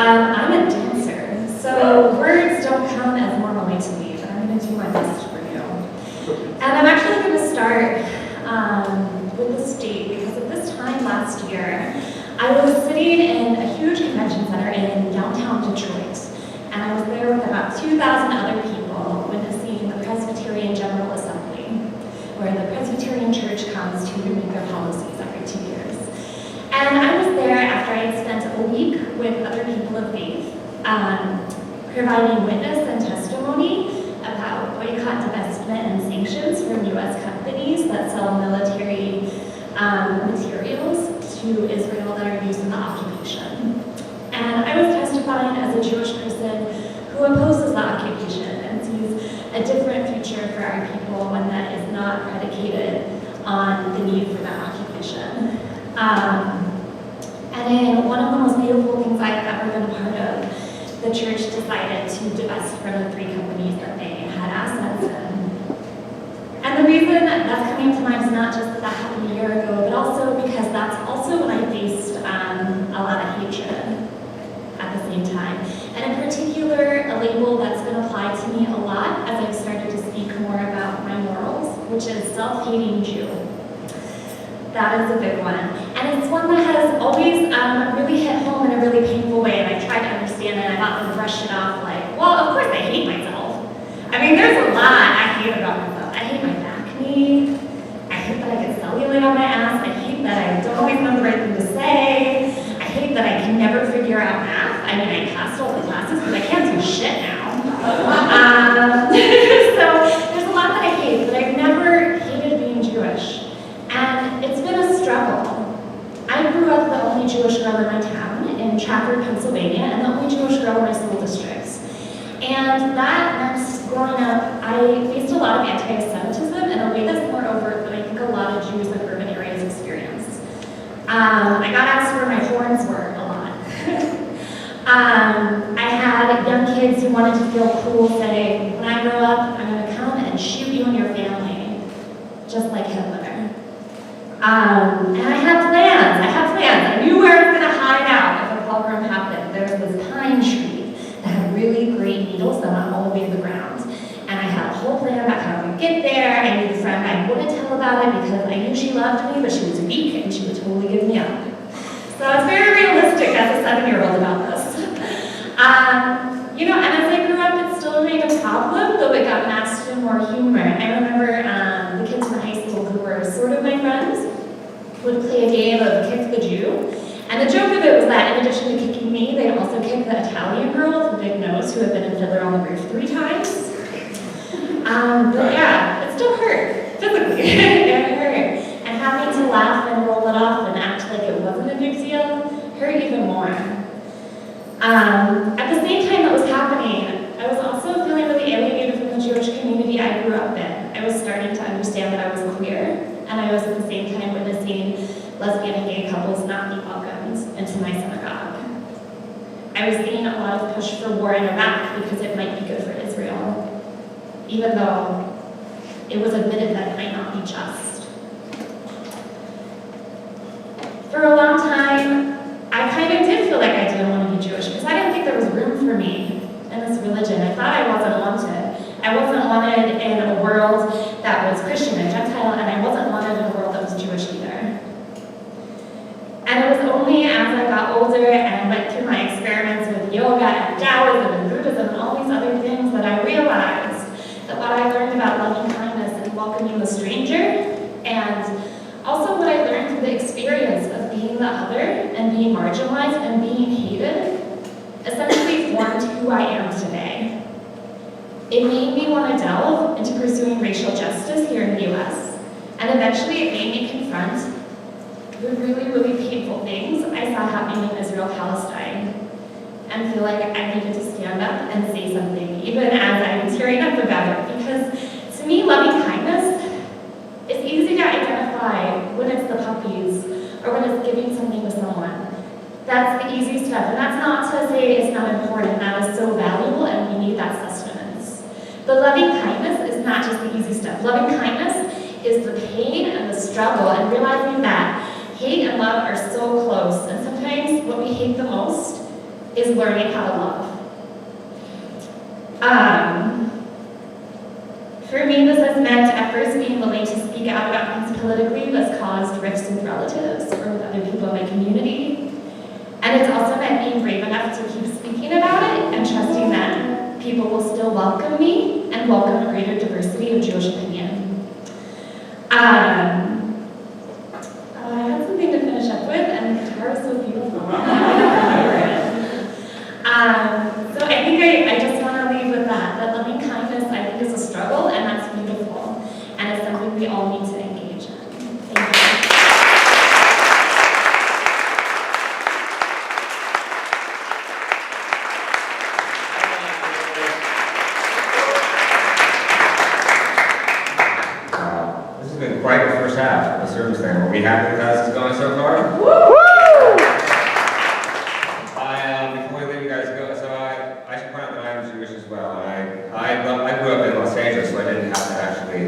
I'm a dancer, so words don't come as normally to me, but I'm going to do my best for you. And I'm actually going to start with this date because at this time last year, I was sitting in a huge convention center in downtown Detroit, and I was there with about 2,000 other people witnessing the Presbyterian General Assembly, where the Presbyterian Church comes to make their policies every 2 years. And I was there after I had spent a week with other people of faith, providing witness and testimony about boycott, divestment, and sanctions from U.S. companies that sell military materials to Israel that are used in the occupation. And I was testifying as a Jewish person who opposes the occupation and sees a different future for our people, one that is not predicated on the need for that occupation. And in one of the most beautiful things I've ever been a part of, the church decided to divest from the 3 companies that they had assets in. And the reason that's coming to mind is not just that that happened a year ago, but also because that's also when I faced a lot of hatred at the same time. And in particular, a label that's been applied to me a lot as I've started to speak more about my morals, which is self-hating Jew. That is a big one. And it's one that has always really hit home in a really painful way, and I tried to understand it, and I've often brushed it off like, well, of course I hate myself. I mean, there's a lot I hate about myself. I hate my back knee. I hate that I get cellulite on my ass. I hate that I don't always know the right thing to say. I hate that I can never figure out math. I mean, I passed all the classes, but I can't do shit now. So there's a lot that I hate, but I've never hated being Jewish. And it's been a struggle. I grew up the only Jewish girl in my town in Trafford, Pennsylvania, and the only Jewish girl in my school districts. And that meant growing up, I faced a lot of anti-Semitism in a way that's more overt than I think a lot of Jews in urban areas experience. I got asked where my horns were a lot. I had young kids who wanted to feel cool say, when I grow up, I'm going to come and shoot you and your family, just like Hitler. And I had plans. I knew where I was going to hide out if a pogrom happened. There was this pine tree that had really great needles that went all the way to the ground. And I had a whole plan about how to get there. I knew the friend I wouldn't tell about it because I knew she loved me, but she was weak and she would totally give me up. So I was very realistic as a 7-year-old about this. And as I grew up, it still remained a problem, though it got masked in more humor. I remember the kids from high school who were sort of my friends would play a game of Kick the Jew. And the joke of it was that in addition to kicking me, they'd also kick the Italian girl with the big nose who had been in Fiddler on the Roof 3 times. But yeah, it still hurt, physically. It hurt. And having to laugh and roll it off and act like it wasn't a big deal hurt even more. At the same time that was happening, I was also feeling really alienated from the Jewish community I grew up in. I was starting to understand that I was queer, and I was at the same time witnessing lesbian and gay couples not be welcomed into my synagogue. I was seeing a lot of push for war in Iraq because it might be good for Israel, even though it was admitted that it might not be just. For a long time, I kind of did feel like I didn't want to be Jewish because I didn't think there was room for me in this religion. I thought I wasn't wanted. I wasn't wanted in a world that was Christian and Gentile, and I wasn't wanted in a world that was Jewish either. And it was only as I got older and went through my experiments with yoga and Taoism and Buddhism and all these other things that I realized that what I learned about loving kindness and welcoming the stranger, and also what I learned through the experience of being the other and being marginalized and being hated, essentially formed who I am today. It made me want to delve into pursuing racial justice here in the US, and eventually it made me confront the really, really painful things I saw happening in Israel-Palestine, and feel like I needed to stand up and say something, even as I'm tearing up about it, because to me, loving kindness is easy to identify when it's the puppies or when it's giving something to someone. That's the easy stuff, and that's not to say it's not important. That is so valuable, and we need that sustenance. But loving kindness is not just the easy stuff. Loving kindness is the pain and the struggle, and realizing that hate and love are so close, and sometimes what we hate the most is learning how to love. For me, this has meant at first being willing to speak out about things politically that's caused rifts with relatives or with other people in my community. And it's also meant being brave enough to keep speaking about it and trusting that people will still welcome me and welcome a greater diversity of Jewish opinion. I had something to finish up with, and the guitar was so beautiful. So I think I just want to leave with that loving kindness, I think, is a struggle, and that's beautiful, and it's something we all need to engage in. Thank you.
This has been quite the first half of the SermonSLAM. Are we happy with how this is going so far? Before we leave you guys go, so I should point out that I am Jewish as well. I grew up in Los Angeles, so I didn't have to actually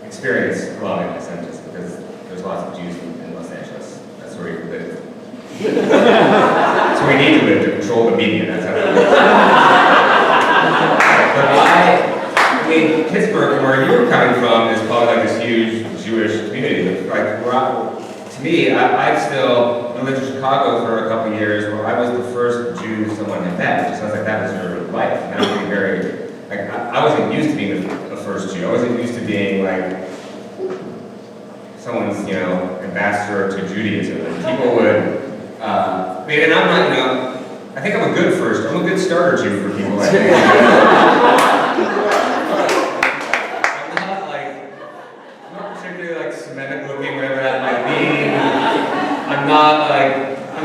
experience a lot of Los Angeles because there's lots of Jews in Los Angeles. That's where we live. That's where we need to live to control the media. That's how it works. But I mean, Pittsburgh, where you're coming from, is probably like this huge Jewish community. Like, to me, I've still lived in Chicago for a couple of years, where I was the first Jew someone had met. It just sounds like that was your life. And that would be very, like, I wasn't used to being the first Jew. I wasn't used to being like someone's, ambassador to Judaism. And people would, and I'm not, I think I'm a good first. I'm a good starter Jew for people like me. Semitic looking, whatever that might be. I'm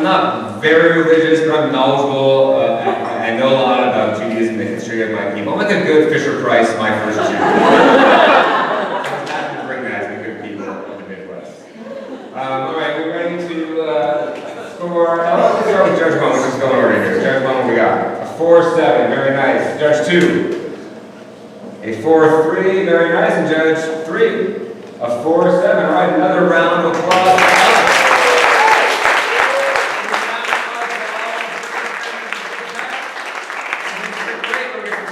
not very religious, but I'm knowledgeable. I know a lot about Judaism, the history of my people. I'm like a good Fisher Price, my first Jew. I was happy to bring that to the good people of the Midwest. All right, we're ready to score. Let's start with Judge 1, which is going over here. Judge 1, what we got? A 4-7, very nice. Judge 2. A 4-3, very nice. And Judge 3. A 4-7, all right, another round of applause.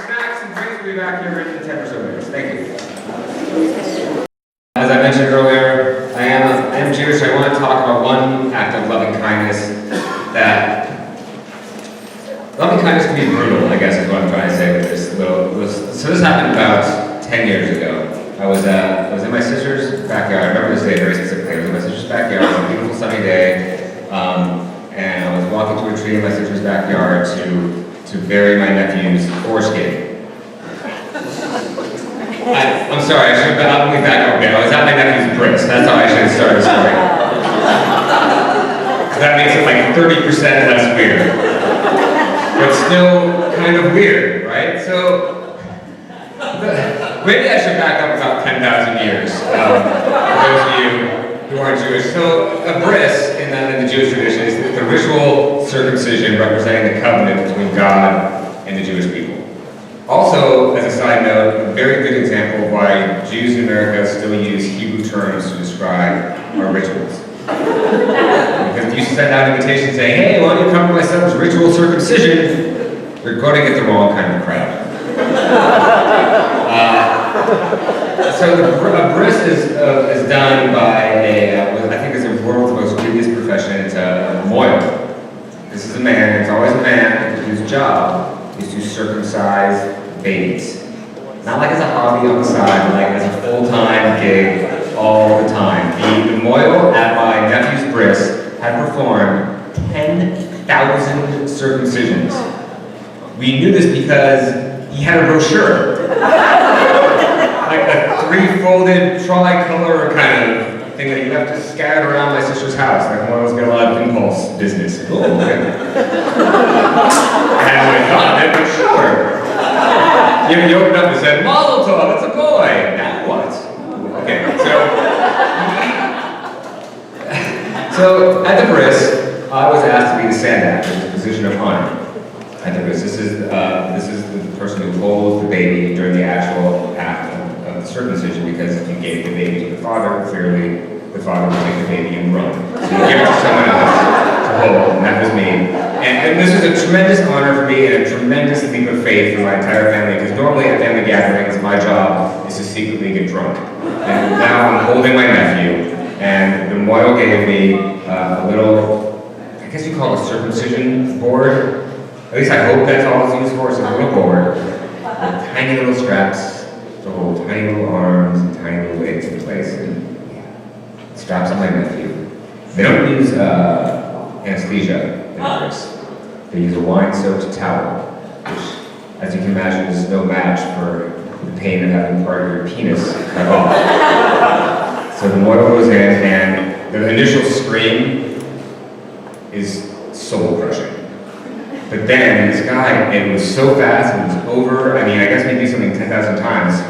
Snacks and drinks will be back here in 10 or so minutes. Thank you. As I mentioned earlier, I am Jewish. I want to talk about one act of loving kindness loving kindness can be brutal, I guess is what I'm trying to say with this so this happened about 10 years ago. I was in my sister's backyard. I remember this day very specifically. I was in my sister's backyard. It was a beautiful sunny day, and I was walking to a tree in my sister's backyard to bury my nephew's foreskin. I'm sorry. Let me back up a bit. I was at my nephew's bris. That's how I should have started the story. That makes it like 30% less weird, but still kind of weird, right? So. Maybe I should back up about 10,000 years, for those of you who aren't Jewish. So a bris in the Jewish tradition is the ritual circumcision representing the covenant between God and the Jewish people. Also, as a side note, a very good example of why Jews in America still use Hebrew terms to describe our rituals. Because if you send out invitations saying, hey, why don't you come to my son's ritual circumcision, you're going to get the wrong kind of crowd. So a bris is done by I think is the world's most dubious profession. It's a moil. This is a man, it's always a man whose job is to circumcise babies. Not like as a hobby on the side, but like as a full-time gig all the time. The moil at my nephew's bris had performed 10,000 circumcisions. We knew this because he had a brochure. Like a three-folded tricolor kind of thing that you have to scatter around my sister's house. Like one of those get a lot of impulse business. Ooh, okay. And I went, that brochure. You opened up and said, Mazel Tov, it's a boy. Now what? Okay, so at the bris, I was asked to be the sandak, which is a position of honor. At the bris, this is the person who holds the baby during the actual act of the circumcision, because if you gave the baby to the father, clearly the father would take the baby and run. So you give it to someone else to hold, and that was me. And this was a tremendous honor for me and a tremendous leap of faith for my entire family, because normally at family gatherings, my job is to secretly get drunk. And now I'm holding my nephew, and the memorial gave me a little, I guess you call it a circumcision board. At least I hope that's all it's used for. It's a little board with tiny little straps to hold tiny little arms and tiny little legs in place, and straps on my nephew. They don't use anesthesia in this. They use a wine-soaked towel, which, as you can imagine, is no match for the pain of having part of your penis cut off. So the mortal goes in, and the initial scream is soul-crushing. But then this guy, it was so fast, it was over. I mean, I guess maybe something 10,000 times.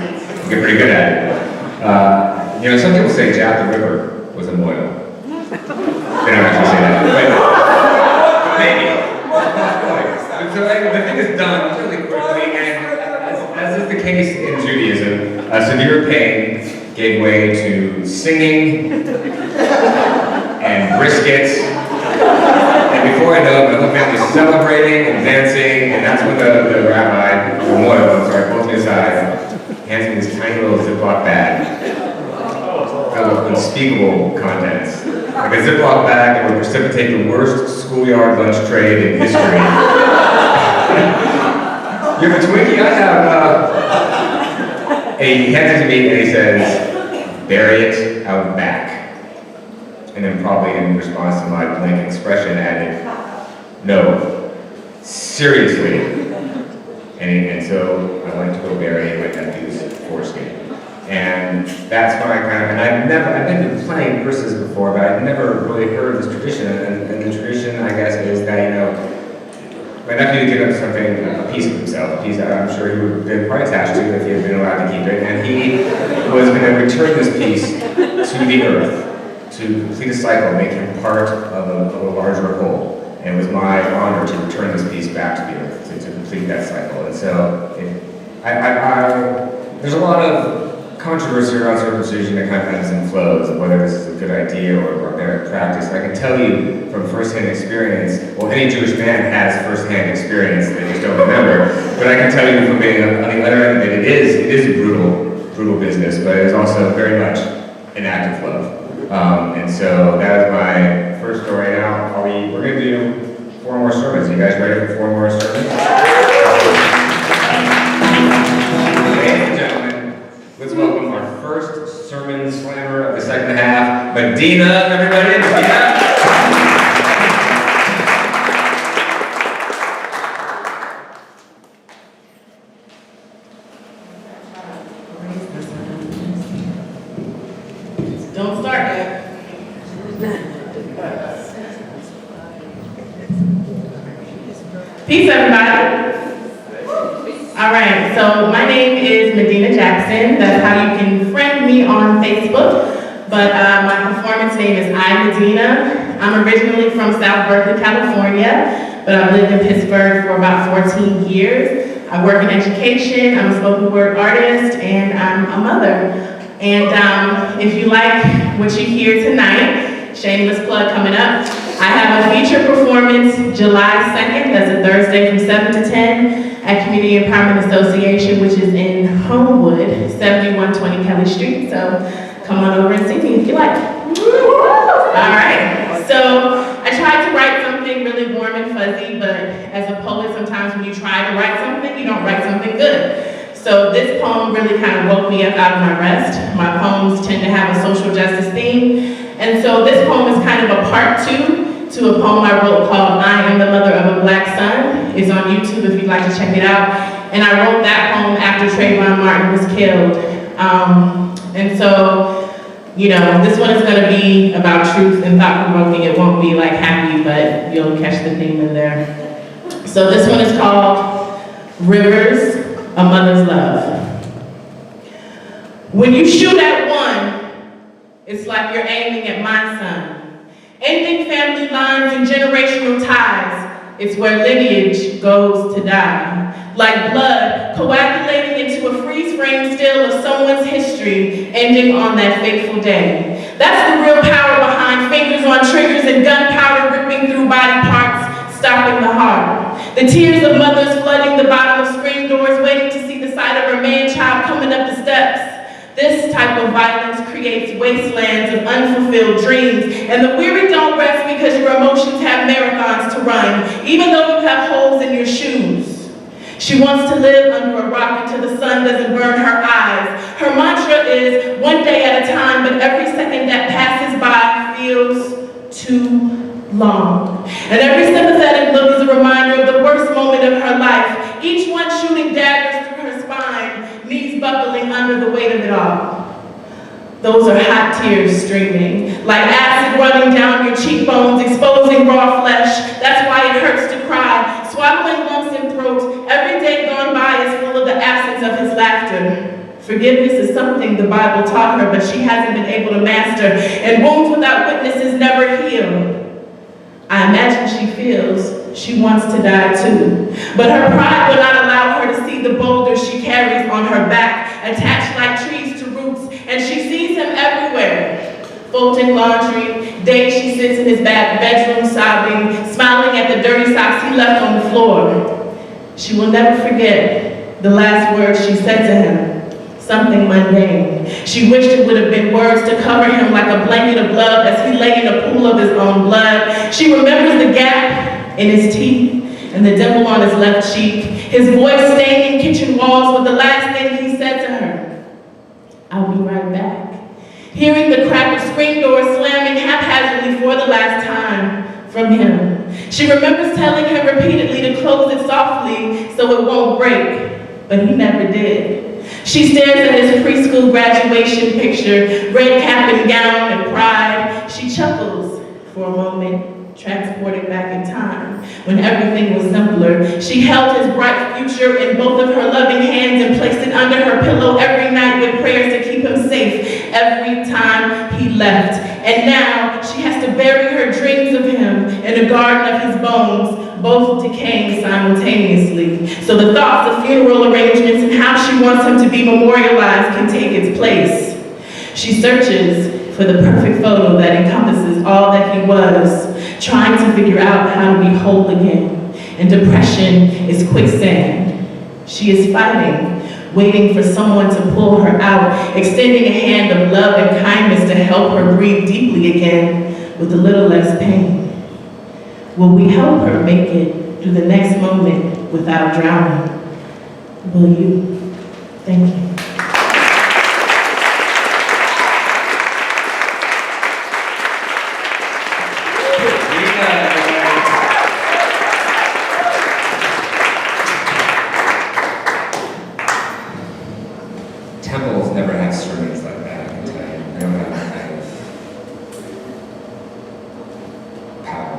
You get pretty good at it. You know, some people say Jack the Ripper was a moil. They don't actually say that, but maybe. So the thing is done really quickly, and as is the case in Judaism, severe pain gave way to singing and briskets. And before I know it, my whole family's celebrating and dancing, and that's when the rabbi, the moil, pulls me aside, hands me this tiny little Ziploc bag filled with unspeakable contents. Like a Ziploc bag that would precipitate the worst schoolyard lunch trade in history. You have a Twinkie? I have, he hands it to me and he says, bury it out back. And then probably in response to my blank expression added, no, seriously. And so I went to go bury my nephew's foreskin. And that's when I and I've been to plenty of curses before, but I've never really heard of this tradition. And the tradition, I guess, is that, you know, my nephew would give up something, a piece of himself, a piece that I'm sure he would have been quite attached to if he had been allowed to keep it. And he was going to return this piece to the earth to complete a cycle, make him part of a larger whole. And it was my honor to return this piece back to the earth, to complete that cycle. And so, there's a lot of controversy around circumcision that kind of ebbs and flows of whether this is a good idea or barbaric practice. I can tell you from first-hand experience, well, any Jewish man has first-hand experience, they just don't remember, but I can tell you from being on the other end that it is a brutal business, but it is also very much an act of love. And so that is my first story. Now, we're going to do 4 more sermons. Are you guys ready for 4 more sermons? Ladies and gentlemen, let's welcome our first sermon slammer of the second half, Medina. Everybody, Medina.
Don't start yet. Peace, everybody. All right, so my name is Medina Jackson. That's how you can friend me on Facebook. But my performance name is Medina. I'm originally from South Berkeley, California, but I've lived in Pittsburgh for about 14 years. I work in education, I'm a spoken word artist, and I'm a mother. And if you like what you hear tonight, shameless plug coming up, I have a feature performance July 2nd, that's a Thursday from 7 to 10 at Community Empowerment Association, which is in Homewood, 7120 Kelly Street. So come on over and see me if you like. All right, so I tried to write something really warm and fuzzy, but as a poet, sometimes when you try to write something, you don't write something good. So this poem really kind of woke me up out of my rest. My poems tend to have a social justice theme. And so this poem is kind of a part 2 to a poem I wrote called I Am the Mother of a Black Son. It's on YouTube if you'd like to check it out. And I wrote that poem after Trayvon Martin was killed. And so, you know, this one is going to be about truth and thought-provoking. It won't be like happy, but you'll catch the theme in there. So this one is called Rivers, A Mother's Love. When you shoot at one, it's like you're aiming at my son. Ending family lines and generational ties, it's where lineage goes to die. Like blood coagulating into a freeze frame still of someone's history, ending on that fateful day. That's the real power behind fingers on triggers and gunpowder ripping through body parts, stopping stopping the heart. The tears of mothers flooding the bottom of screen doors, waiting to see the sight of her man-child coming up the steps. This type of violence creates wastelands of unfulfilled dreams, and the weary don't rest because your emotions have marathons to run, even though you have holes in your shoes. She wants to live under a rock until the sun doesn't burn her eyes. Her mantra is one day at a time, but every second that passes by feels too long. And every sympathetic look is a reminder of the worst moment of her life, each one shooting daggers through her spine, knees buckling under the weight of it all. Those are hot tears streaming, like acid running down your cheekbones, exposing raw flesh. That's why it hurts to cry, swallowing lumps in throat. Every day gone by is full of the absence of his laughter. Forgiveness is something the Bible taught her, but she hasn't been able to master, and wounds without witnesses never heal. I imagine she feels she wants to die too, but her pride will not allow her to see the boulders she carries on her back, attached like trees to roots, and she sees him everywhere. Folding laundry, days she sits in his back bedroom sobbing, smiling at the dirty socks he left on the floor. She will never forget the last words she said to him, something mundane. She wished it would have been words to cover him like a blanket of love as he lay in a pool of his own blood. She remembers the gap in his teeth and the dimple on his left cheek, his voice staining kitchen walls with the last thing he said to her, "I'll be right back." Hearing the crack of screen doors slamming haphazardly for the last time from him. She remembers telling him repeatedly to close it softly so it won't break, but he never did. She stares at his preschool graduation picture, red cap and gown and pride. She chuckles for a moment, transported back in time, when everything was simpler. She held his bright future in both of her loving hands and placed it under her pillow every night with prayers to keep him safe every time he left. And now she has to bury her dreams of him in a garden of his bones, both decaying simultaneously. So the thoughts of funeral arrangements and how she wants him to be memorialized can take its place. She searches for the perfect photo that encompasses all that he was, trying to figure out how to be whole again. And depression is quicksand. She is fighting, waiting for someone to pull her out, extending a hand of love and kindness to help her breathe deeply again with a little less pain. Will we help her make it through the next moment without drowning? Will you? Thank you.
Temples never have sermons like that, I can tell you. They don't have that kind of power,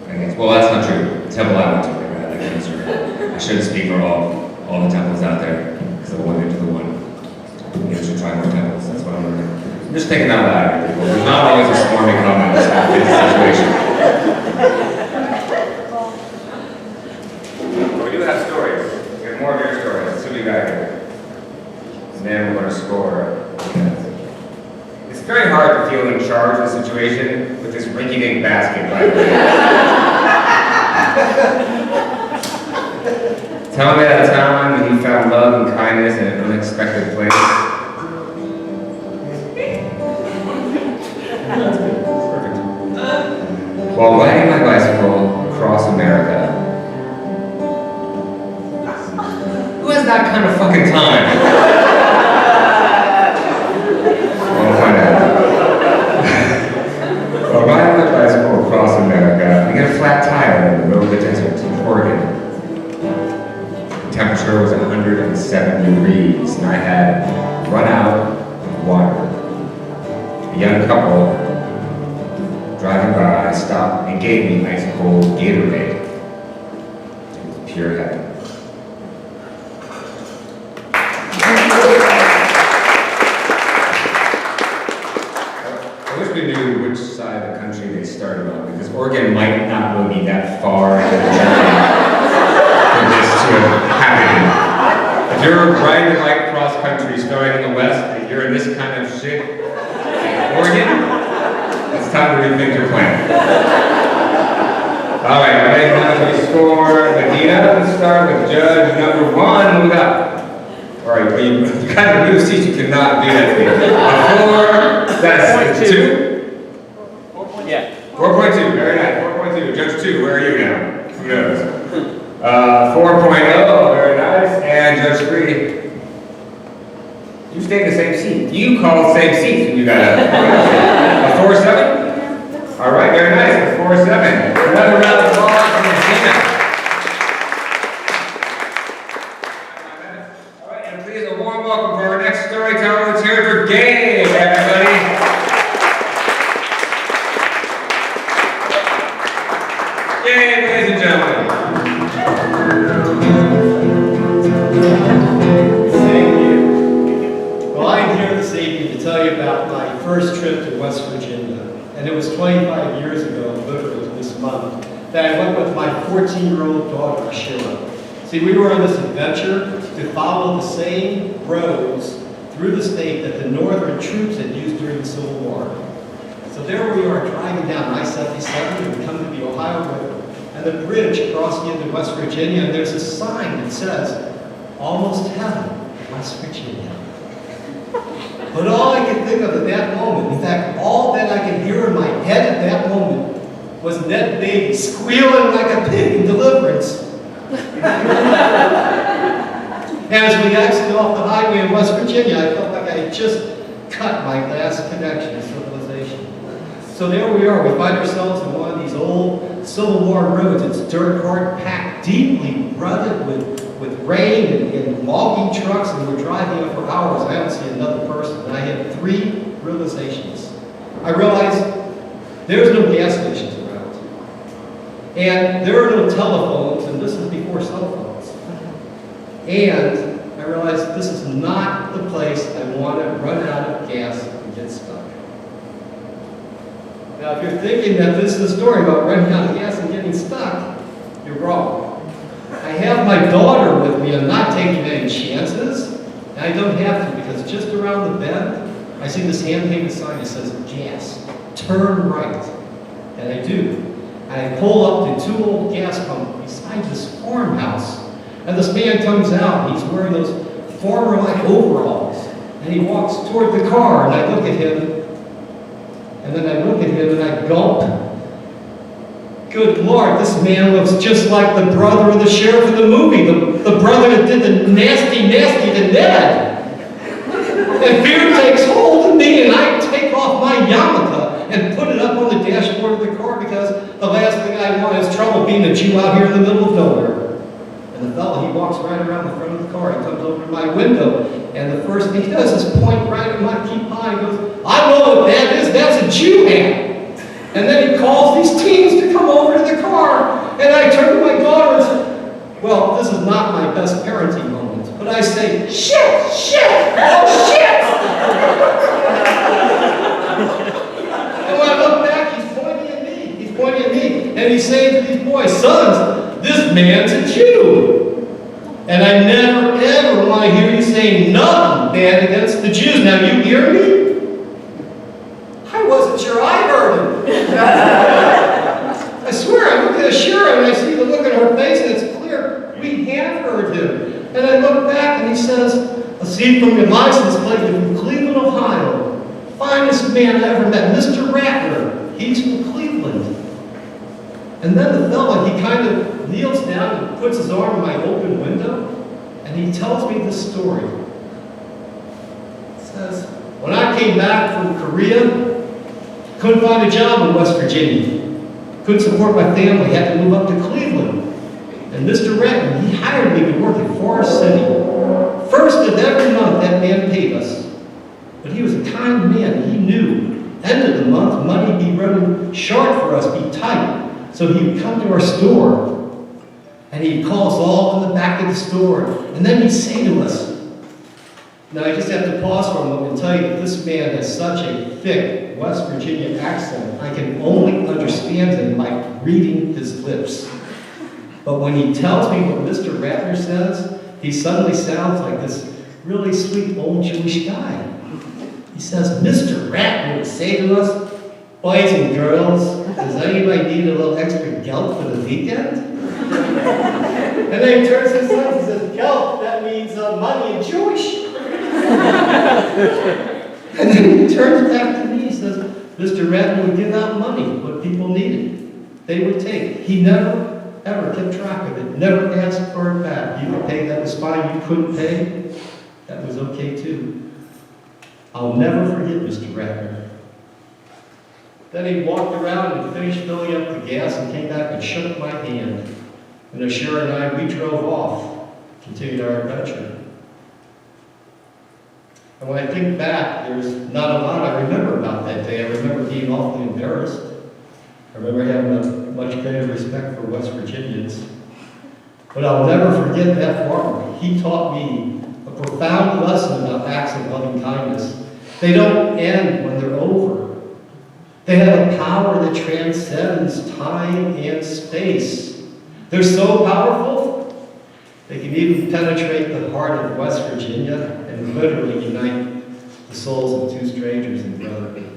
I guess. Well, that's not true. The temple I went to, they had that kind of sermon. I shouldn't speak for all the temples out there, because I'm one into the one. You should try more temples, that's what I'm learning. I'm just thinking out loud here, people. There's not always a stormy comment in this situation. But we do have stories. We have more of your stories. That's what we got here. And then we're going to score. It's very hard to feel in charge of the situation with this rinky-dink basket, by the way. Tell me about a time when you found love and kindness in an unexpected place. Perfect. While riding my bicycle across America. Who has that kind of fucking time? While riding my bicycle across America, we get a flat tire in the middle of the desert in Oregon. The temperature was 107 degrees, and I had run out of water. A young couple driving by stopped and gave me ice cold Gatorade. It was pure heaven. I wish we knew which side of the country they started on, because Oregon might not really be that far in the journey for this to happen. If you're riding a bike cross country starting in the west and you're in this kind of shit, Oregon, it's time to rethink your plan. All right, right, now we score Medina. Let's start with judge number 1. Who we got? All right, well, you kind of lose seats. You cannot do that to me. 4, that's 2?
4.2. Yeah.
4.2, very nice. 4.2. Judge 2, where are you now? Who knows? 4.0, very nice. And judge 3. You stay in the same seat. You call the same seats when you got a 4.7? All right, very nice. 4.7. Another round of applause from Medina. All right, and please a warm welcome for our next storyteller. Let's hear it for Gabe, everybody. Gabe, ladies and gentlemen.
Thank you. Well, I'm here this evening to tell you about my first trip to West Virginia. And it was 25 years ago, literally this month, that I went with my 14-year-old daughter, Sheila. See, we were on this adventure to follow the same roads through the state that the Northern troops had used during the Civil War. So there we are driving down I-77 and we come to the Ohio River. And the bridge crossing into West Virginia, and there's a sign that says, "Almost Heaven, West Virginia." But all I could think of at that moment, in fact, all that I could hear in my head at that moment, was Ned Beatty squealing like a pig in Deliverance. As we exited off the highway in West Virginia, I felt like I had just cut my last connection to civilization. So there we are, we find ourselves on one of these old Civil War roads. It's dirt hard, packed deeply rutted with rain and logging trucks, and we're driving up for hours. I don't see another person. And I had 3 realizations. I realized there's no gas stations around. And there are no telephones, and this is before cell phones. And I realized this is not the place I want to run out of gas and get stuck. Now, if you're thinking that this is a story about running out of gas and getting stuck, you're wrong. I have my daughter with me. I'm not taking any chances. And I don't have to, because just around the bend, I see this hand-painted sign that says, "Gas, turn right." And I do. And I pull up to 2 old gas pumps beside this farmhouse. And this man comes out, and he's wearing those farmer-like overalls. And he walks toward the car, and I look at him. And then I look at him, and I gulp. Good Lord, this man looks just like the brother of the sheriff in the movie, the brother that did the nasty to Ned. And fear takes hold of me, and I take off my yarmulke and put it up on the dashboard of the car, because the last thing I want is trouble being a Jew out here in the middle of nowhere. And the fellow, he walks right around the front of the car. He comes over to my window, and the first thing he does is point right at my keep high. He goes, "I know what that is. That's a Jew hat." And then he calls these teens to come over to the car. And I turn to my daughter and say, well, this is not my best parenting moment, but I say, "Shit, oh shit!" And when I look back, he's pointing at me, and he's saying to these boys, "Sons, this man's a Jew." And I never ever want to hear you say nothing bad against the Jews. Now you hear me? I wasn't sure I heard him. I swear, I look at Ashura and I see the look on her face, and it's clear we have heard him. And I look back and he says, "A seat from your license plate from Cleveland, Ohio. Finest man I ever met, Mr. Rattler. He's from Cleveland." And then the fellow, he kind of kneels down and puts his arm in my open window, and he tells me this story. He says, "When I came back from Korea, couldn't find a job in West Virginia. Couldn't support my family, had to move up to Cleveland. And Mr. Rattler, he hired me to work in Forest City. First of every month, that man paid us. But he was a kind man. He knew end of the month, money would be running short for us, be tight. So he would come to our store, and he'd call us all in the back of the store. And then he'd say to us," now I just have to pause for a moment and tell you that this man has such a thick West Virginia accent, I can only understand him by reading his lips. But when he tells me what Mr. Rattler says, he suddenly sounds like this really sweet old Jewish guy. He says, "Mr. Rattler would say to us, Boys and girls, does anybody need a little extra gelt for the weekend? And then he turns to his son and says, gelt, that means money in Jewish. And then he turns back to me, he says, Mr. Ratner would give out money, what people needed. They would take. He never, ever kept track of it, never asked for it back. You could pay, that was fine. You couldn't pay, that was okay too. I'll never forget Mr. Ratner. Then he walked around and finished filling up the gas and came back and shook my hand. And Ashura and I, we drove off, continued our adventure. And when I think back, there's not a lot I remember about that day. I remember being awfully embarrassed. I remember having a much greater respect for West Virginians. But I'll never forget that farmer. He taught me a profound lesson about acts of loving kindness. They don't end when they're over. They have a power that transcends time and space. They're so powerful, they can even penetrate the heart of West Virginia and literally unite the souls of two strangers in brotherhood.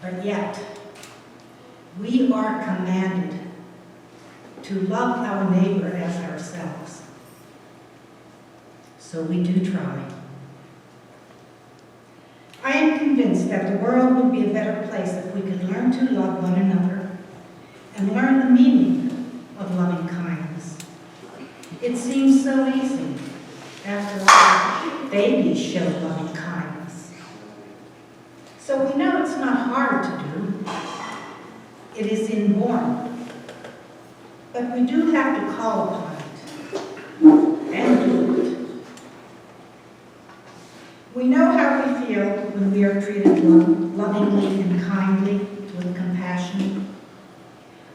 But yet, we are commanded to love our neighbor as ourselves. So we do try. I am convinced that the world would be a better place if we could learn to love one another and learn the meaning of loving kindness. It seems so easy. After all, babies show loving kindness. So we know it's not hard to do. It is inborn. But we do have to call upon it and do it. We know how we feel when we are treated lovingly and kindly with compassion.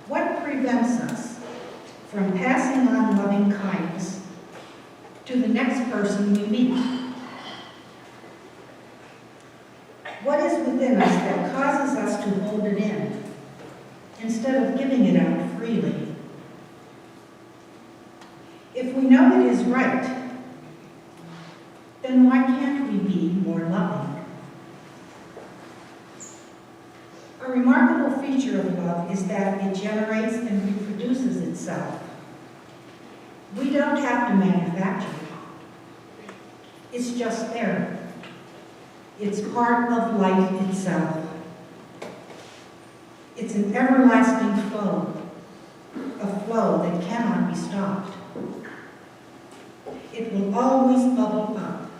What prevents us from passing on loving kindness to the next person we meet? What is within us that causes us to hold it in instead of giving it out freely? If we know it is right, then why can't we be more loving? A remarkable feature of love is that it generates and reproduces itself. We don't have to manufacture it. It's just there. It's part of life itself. It's an everlasting flow, a flow that cannot be stopped. It will always bubble up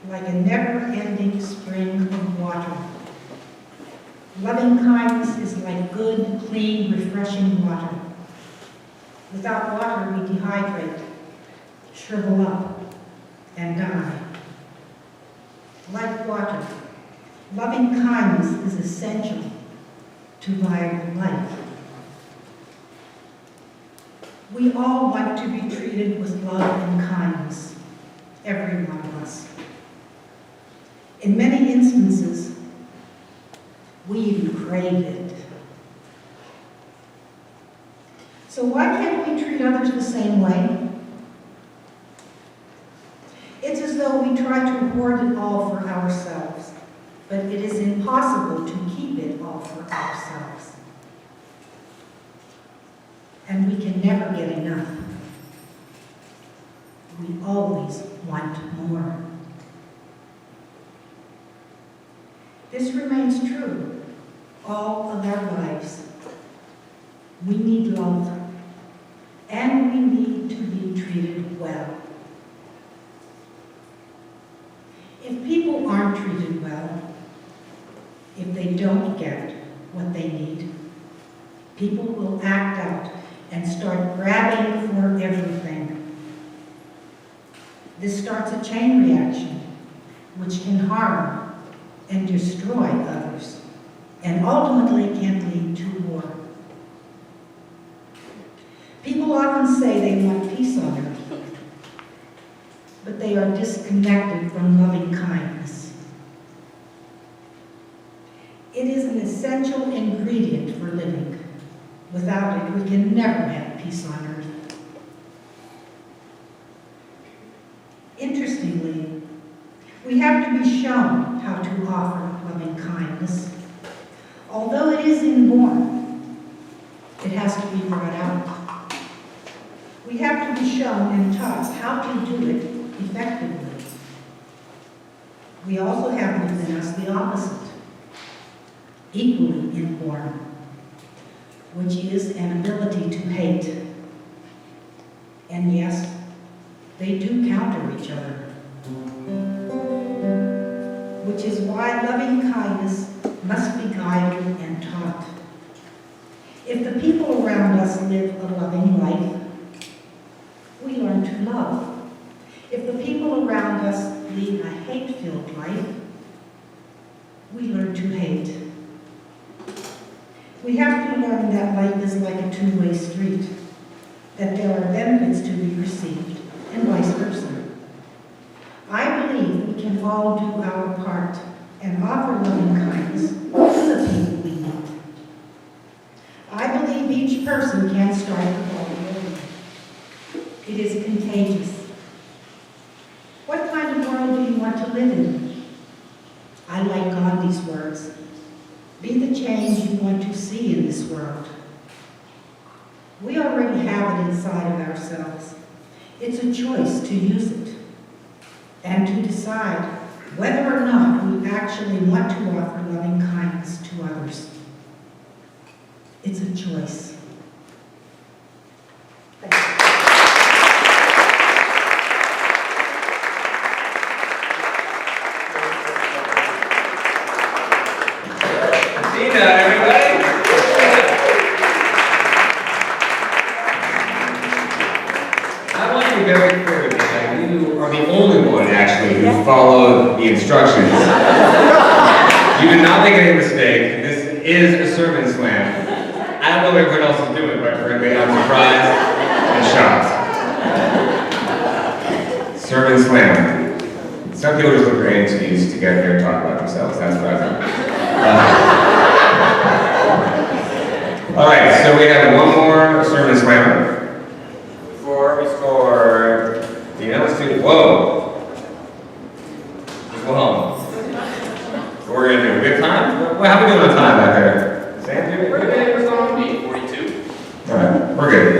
like a never-ending spring of water. Loving kindness is like good, clean, refreshing water. Without water, we dehydrate, shrivel up, and die. Like water, loving kindness is essential to vibrant life. We all want to be treated with love and kindness, every one of us. In many instances, we even crave it. So why can't we treat others the same way? It's as though we try to hoard it all for ourselves, but it is impossible to keep it all for ourselves. And we can never get enough. We always want more. This remains true all of our lives. We need love, and we need to be treated well. If people aren't treated well, if they don't get what they need, people will act out and start grabbing for everything. This starts a chain reaction, which can harm and destroy others, and ultimately can lead to war. People often say they want peace on earth, but they are disconnected from loving kindness. It is an essential ingredient for living. Without it, we can never have peace on earth. Interestingly, we have to be shown how to offer loving kindness. Although it is inborn, it has to be brought out. We have to be shown and taught how to do it effectively. We also have within us the opposite, equally inborn, which is an ability to hate. And yes, they do counter each other. Which is why loving kindness must be guided and taught. If the people around us live a loving life, we learn to love. If the people around us lead a hate-filled life, we learn to hate. We have to learn that life is like a two-way street, that there are benefits to be received, and vice versa. I believe we can all do our part and offer loving kindness to the people we meet. I believe each person can start the ball rolling. It is contagious. What kind of world do you want to live in? I like Gandhi's words. Be the change you want to see in this world. We already have it inside of ourselves. It's a choice to use it and to decide whether or not we actually want to offer loving kindness to others. It's a choice.
Dina, everybody. I want to be very clear that you are the only one actually who followed the instructions. You did not make any mistake. This is a sermon slam. I don't know what everyone else is doing, but frankly, I'm surprised and shocked. Sermon slam. Some people just look for any excuse to get here and talk about themselves. That's what I think. All right, so we have one more sermon slammer. Before we score, let's do, whoa. Just go home. What we're gonna do, we have time? Well, how are we doing on time back there? Sam, do
We're good, we're on 8:42.
All right, we're good.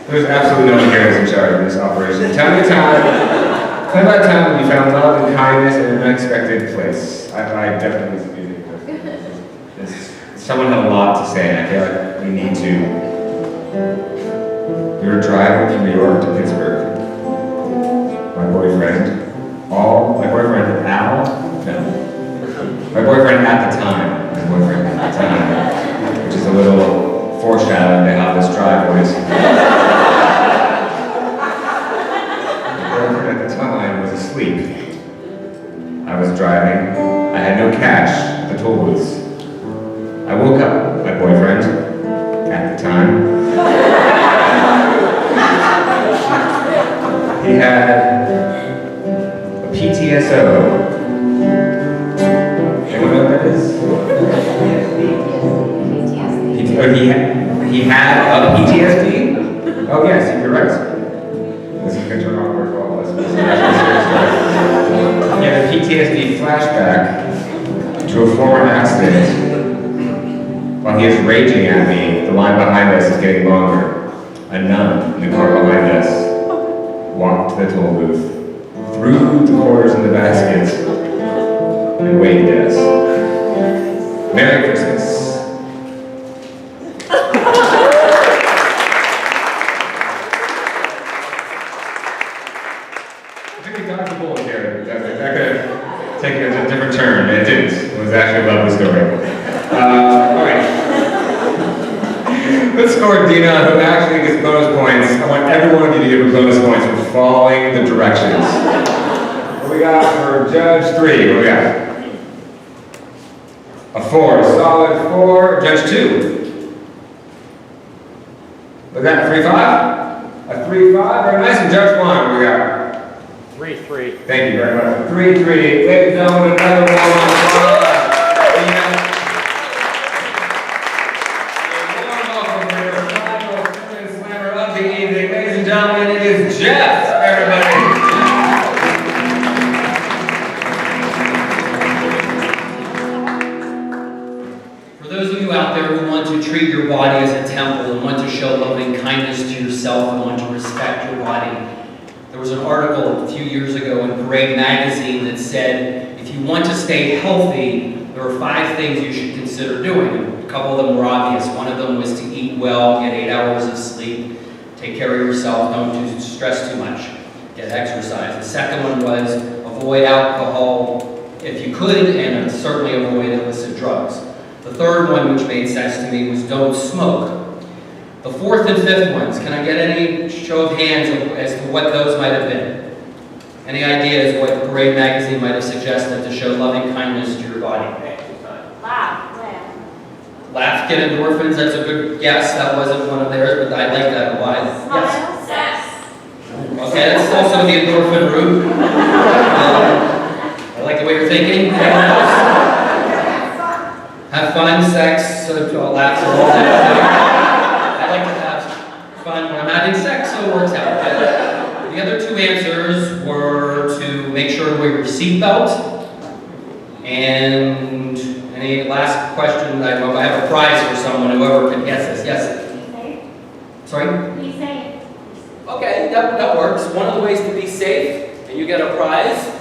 There's absolutely no one here who's in charge of this operation. Tell me about a time when you found love and kindness in an unexpected place. I definitely see this. Someone had a lot to say, and I feel like we need to. We were driving from New York to Pittsburgh. My boyfriend Al? No. My boyfriend at the time. Which is a little foreshadowing to how this drive was. My boyfriend at the time was asleep. I was driving. I had no cash at the toll booths. I woke up my boyfriend at the time. He had a PTSO. Anyone know what that is? He had a PTSD? Oh yes, you're right. This is going to turn awkward for all of us. He had a PTSD flashback to a former accident. While he is raging at me, the line behind us is getting longer. A nun in the car behind us walked to the toll booth, threw the quarters in the baskets, and waved at us. Merry Christmas. I think we dodged the bullet here. That could have taken a different turn, and it didn't. It was actually a lovely story. All right. Let's score Dina, who actually gets bonus points. I want every one of you to give her bonus points for following the directions. What we got for Judge 3? What we got? A 4, solid 4. Judge 2. Was that a 3-5? A 3-5, very nice. And Judge 1, what we got?
3-3.
Thank you very much. 3-3. Ladies and gentlemen, another one. Gentlemen, it is Jeff, everybody.
For those of you out there who want to treat your body as a temple and want to show loving kindness to yourself and want to respect your body, there was an article a few years ago in Parade magazine that said, if you want to stay healthy, there are 5 things you should consider doing. A couple of them were obvious. One of them was to eat well, get 8 hours of sleep. Take care of yourself, don't stress too much, get exercise. The second one was avoid alcohol if you could, and certainly avoid illicit drugs. The third one, which made sense to me, was don't smoke. The fourth and fifth ones, can I get any show of hands as to what those might have been? Any ideas what Parade magazine might have suggested to show loving kindness to your body? Laugh, get endorphins, that's a good guess. That wasn't one of theirs, but I like that a lot. Yes? Sex. Okay, that's also the endorphin route. I like the way you're thinking. Have fun, sex, laughs are all that. I like to have fun when I'm having sex, so it works out. But the other 2 answers were to make sure to wear your seatbelt, and any last question? I have a prize for someone, whoever can guess this. Yes? Be safe. Sorry? Be safe. Okay, that works. One of the ways to be safe, and you get a prize.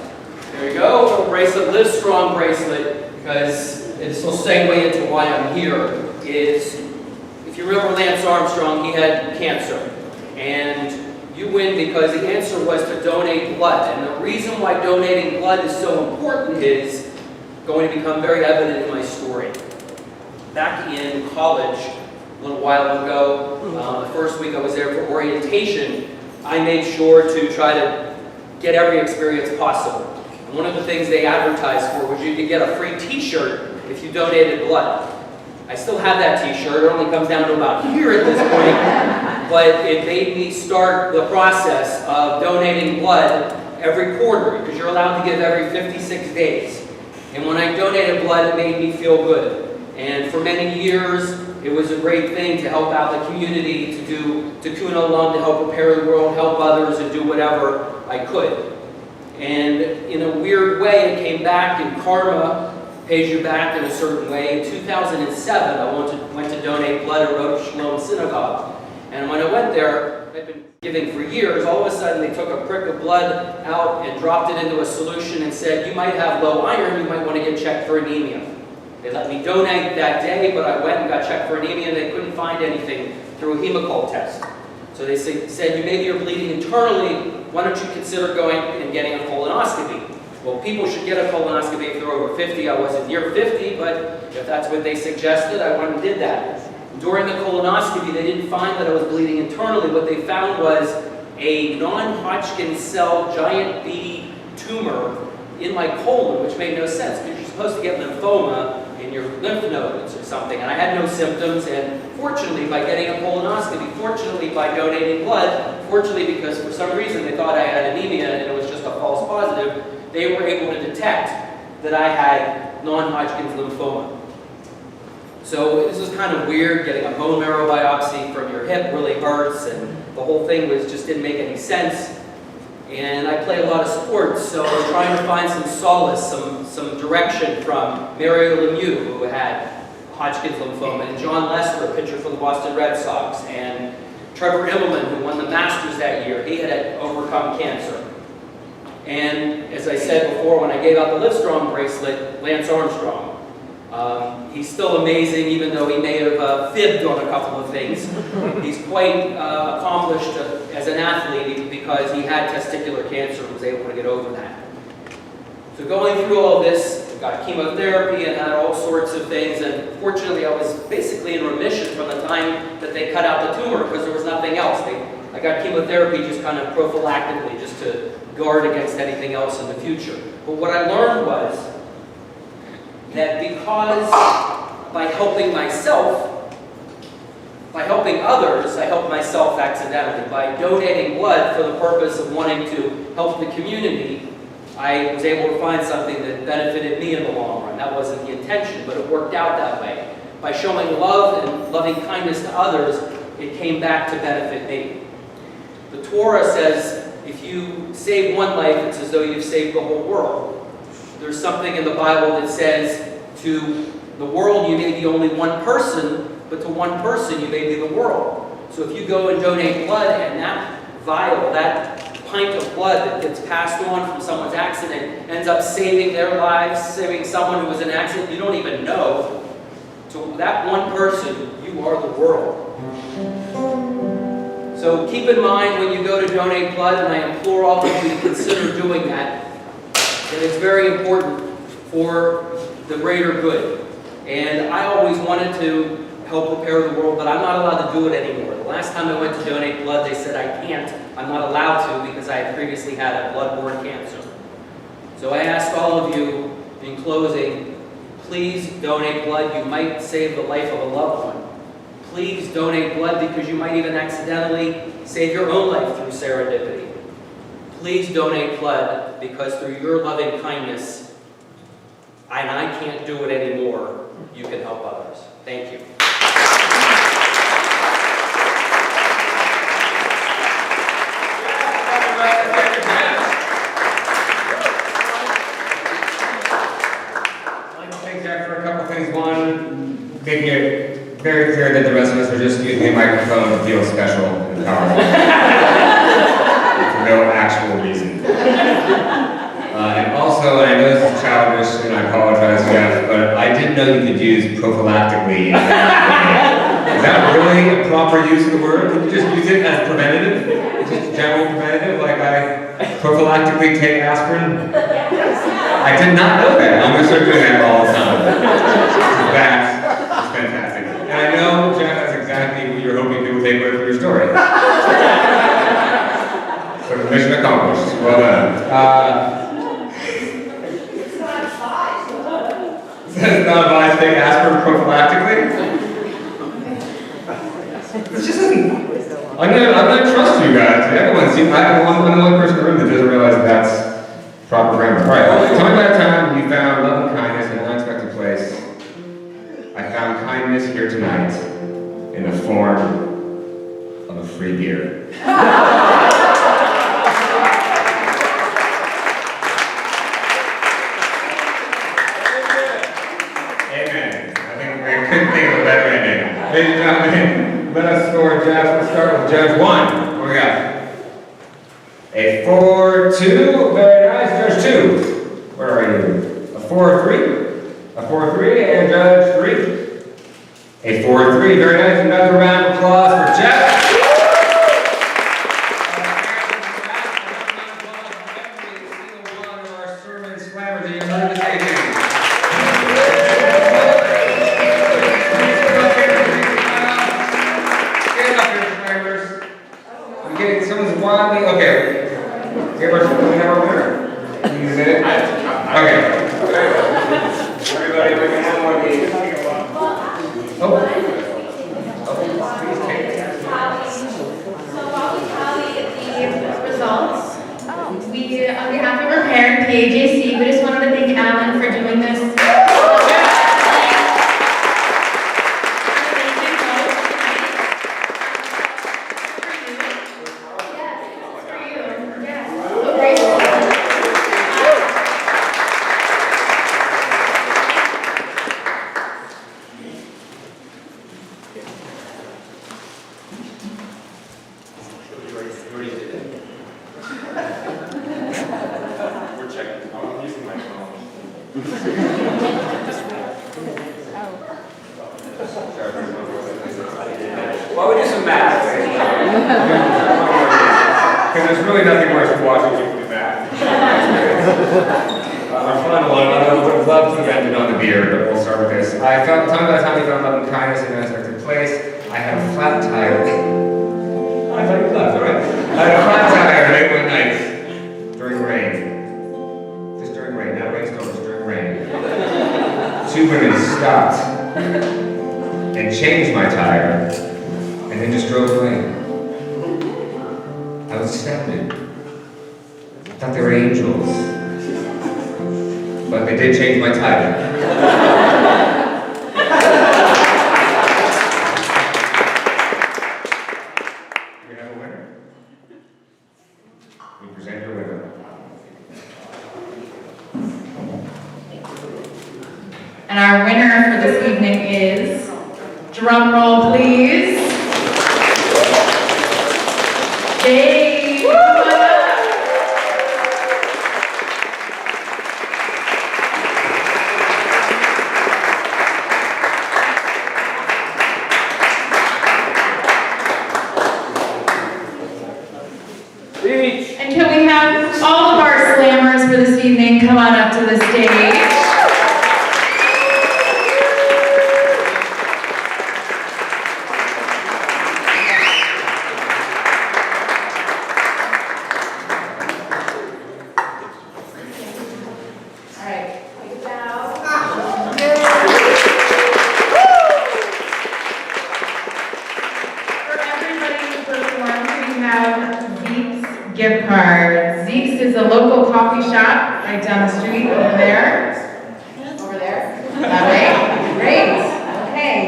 There you go, a little bracelet, Live Strong bracelet, because this will segue into why I'm here, is, if you remember Lance Armstrong, he had cancer. And you win because the answer was to donate blood. And the reason why donating blood is so important is going to become very evident in my story. Back in college, a little while ago, the first week I was there for orientation, I made sure to try to get every experience possible. And one of the things they advertised for was you could get a free t-shirt if you donated blood. I still have that t-shirt, it only comes down to about here at this point, but it made me start the process of donating blood every quarter, because you're allowed to give every 56 days. And when I donated blood, it made me feel good. And for many years, it was a great thing to help out the community, to do Tikkun Olam, to help repair the world, help others, and do whatever I could. And in a weird way, it came back, and karma pays you back in a certain way. In 2007, I went to donate blood at Rosh Shalom Synagogue. And when I went there, I'd been giving for years, all of a sudden they took a prick of blood out and dropped it into a solution and said, you might have low iron, you might want to get checked for anemia. They let me donate that day, but I went and got checked for anemia, and they couldn't find anything through a hemocold test. So they said, maybe you're bleeding internally, why don't you consider going and getting a colonoscopy? Well, people should get a colonoscopy if they're over 50. I wasn't near 50, but if that's what they suggested, I went and did that. During the colonoscopy, they didn't find that I was bleeding internally. What they found was a non-Hodgkin cell giant B tumor in my colon, which made no sense, because you're supposed to get lymphoma in your lymph nodes or something, and I had no symptoms, and fortunately by getting a colonoscopy, fortunately by donating blood, fortunately because for some reason they thought I had anemia and it was just a false positive, they were able to detect that I had non-Hodgkin's lymphoma. So this was kind of weird, getting a bone marrow biopsy from your hip really hurts, and the whole thing just didn't make any sense. And I play a lot of sports, so I was trying to find some solace, some direction from Mario Lemieux, who had Hodgkin's lymphoma, and John Lester, a pitcher for the Boston Red Sox, and Trevor Immelman, who won the Masters that year. He had overcome cancer. And as I said before, when I gave out the Livestrong bracelet, Lance Armstrong. He's still amazing, even though he may have fibbed on a couple of things. He's quite accomplished as an athlete because he had testicular cancer and was able to get over that. So going through all this, I got chemotherapy and had all sorts of things, and fortunately I was basically in remission from the time that they cut out the tumor because there was nothing else. I got chemotherapy just kind of prophylactically, just to guard against anything else in the future. But what I learned was that because by helping myself, by helping others, I helped myself accidentally. By donating blood for the purpose of wanting to help the community, I was able to find something that benefited me in the long run. That wasn't the intention, but it worked out that way. By showing love and loving kindness to others, it came back to benefit me. The Torah says, if you save one life, it's as though you've saved the whole world. There's something in the Bible that says, to the world you may be only one person, but to one person you may be the world. So if you go and donate blood, and that vial, that pint of blood that gets passed on from someone's accident ends up saving their lives, saving someone who was in an accident you don't even know, to that one person, you are the world. So keep in mind when you go to donate blood, and I implore all of you to consider doing that, that it's very important for the greater good. And I always wanted to help repair the world, but I'm not allowed to do it anymore. The last time I went to donate blood, they said I can't. I'm not allowed to because I had previously had a blood-borne cancer. So I ask all of you, in closing, please donate blood. You might save the life of a loved one. Please donate blood because you might even accidentally save your own life through serendipity. Please donate blood because through your loving kindness, and I can't do it anymore, you can help others. Thank you.
I'd like to thank Jack for a couple things. One, making it very clear that the rest of us are just using a microphone to feel special and powerful. For no actual reason. And also, also, and I know this is childish, and I apologize, Jeff, but I didn't know you could use prophylactically. Is that really a proper use of the word? Could you just use it as preventative? Just general preventative, like I prophylactically take aspirin? I did not know that. I'm going to start doing that all the time. That's fantastic. And I know, Jeff, that's exactly what you're hoping people take away from your story. So mission accomplished. Well done. Says not advised to take aspirin prophylactically. This just isn't. I'm gonna trust you guys. Everyone seems. I'm the only person in the room that doesn't realize that that's proper grammar. All right. Tell me about a time you found love and kindness in an unexpected place. I found kindness here tonight in the form of a free beer. Amen. I think we couldn't think of a better ending. Ladies and gentlemen, let us score Jeff. Let's start with Judge 1. What we got? A 4-2. Very nice. Judge 2. Where are you? A 4-3. A 4-3. And Judge 3. A 4-3. Very nice. Another round of applause for Jeff. SermonSLAMers that you heard this evening. Someone's wildly okay. Give us a winner. You did it? Okay. Everybody, we can have one of these. Oh. Please take it.
So while we tally the results, we, on behalf of our parent, PAJC, we just wanted to thank Alan for doing this.
Why would we do some math?
Because there's really nothing worse than watching people do math. Our final one, I would love to have ended on the beer, but we'll start with this. Tell me about the time you found love and kindness in an unexpected place. I had a flat tire. I thought you left, all right. I had a flat tire late one night during rain. Just during rain, not a rainstorm, just during rain. Two women stopped and changed my tire and then just drove away. I was astounded. I thought they were angels. But they did change my tire. We have a winner. We present your winner.
And our winner for this evening is, drum roll please, Dave. Come on up. And can we have all of our slammers for this evening come on up to the stage? Gift card. Zeke's is a local coffee shop right down the street over there. Over there? That way? Great. Okay.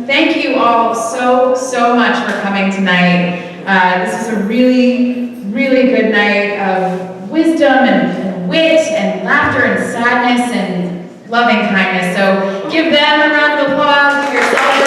Thank you all so much for coming tonight. This was a really good night of wisdom and wit and laughter and sadness and loving kindness. So give them a round of applause for yourself.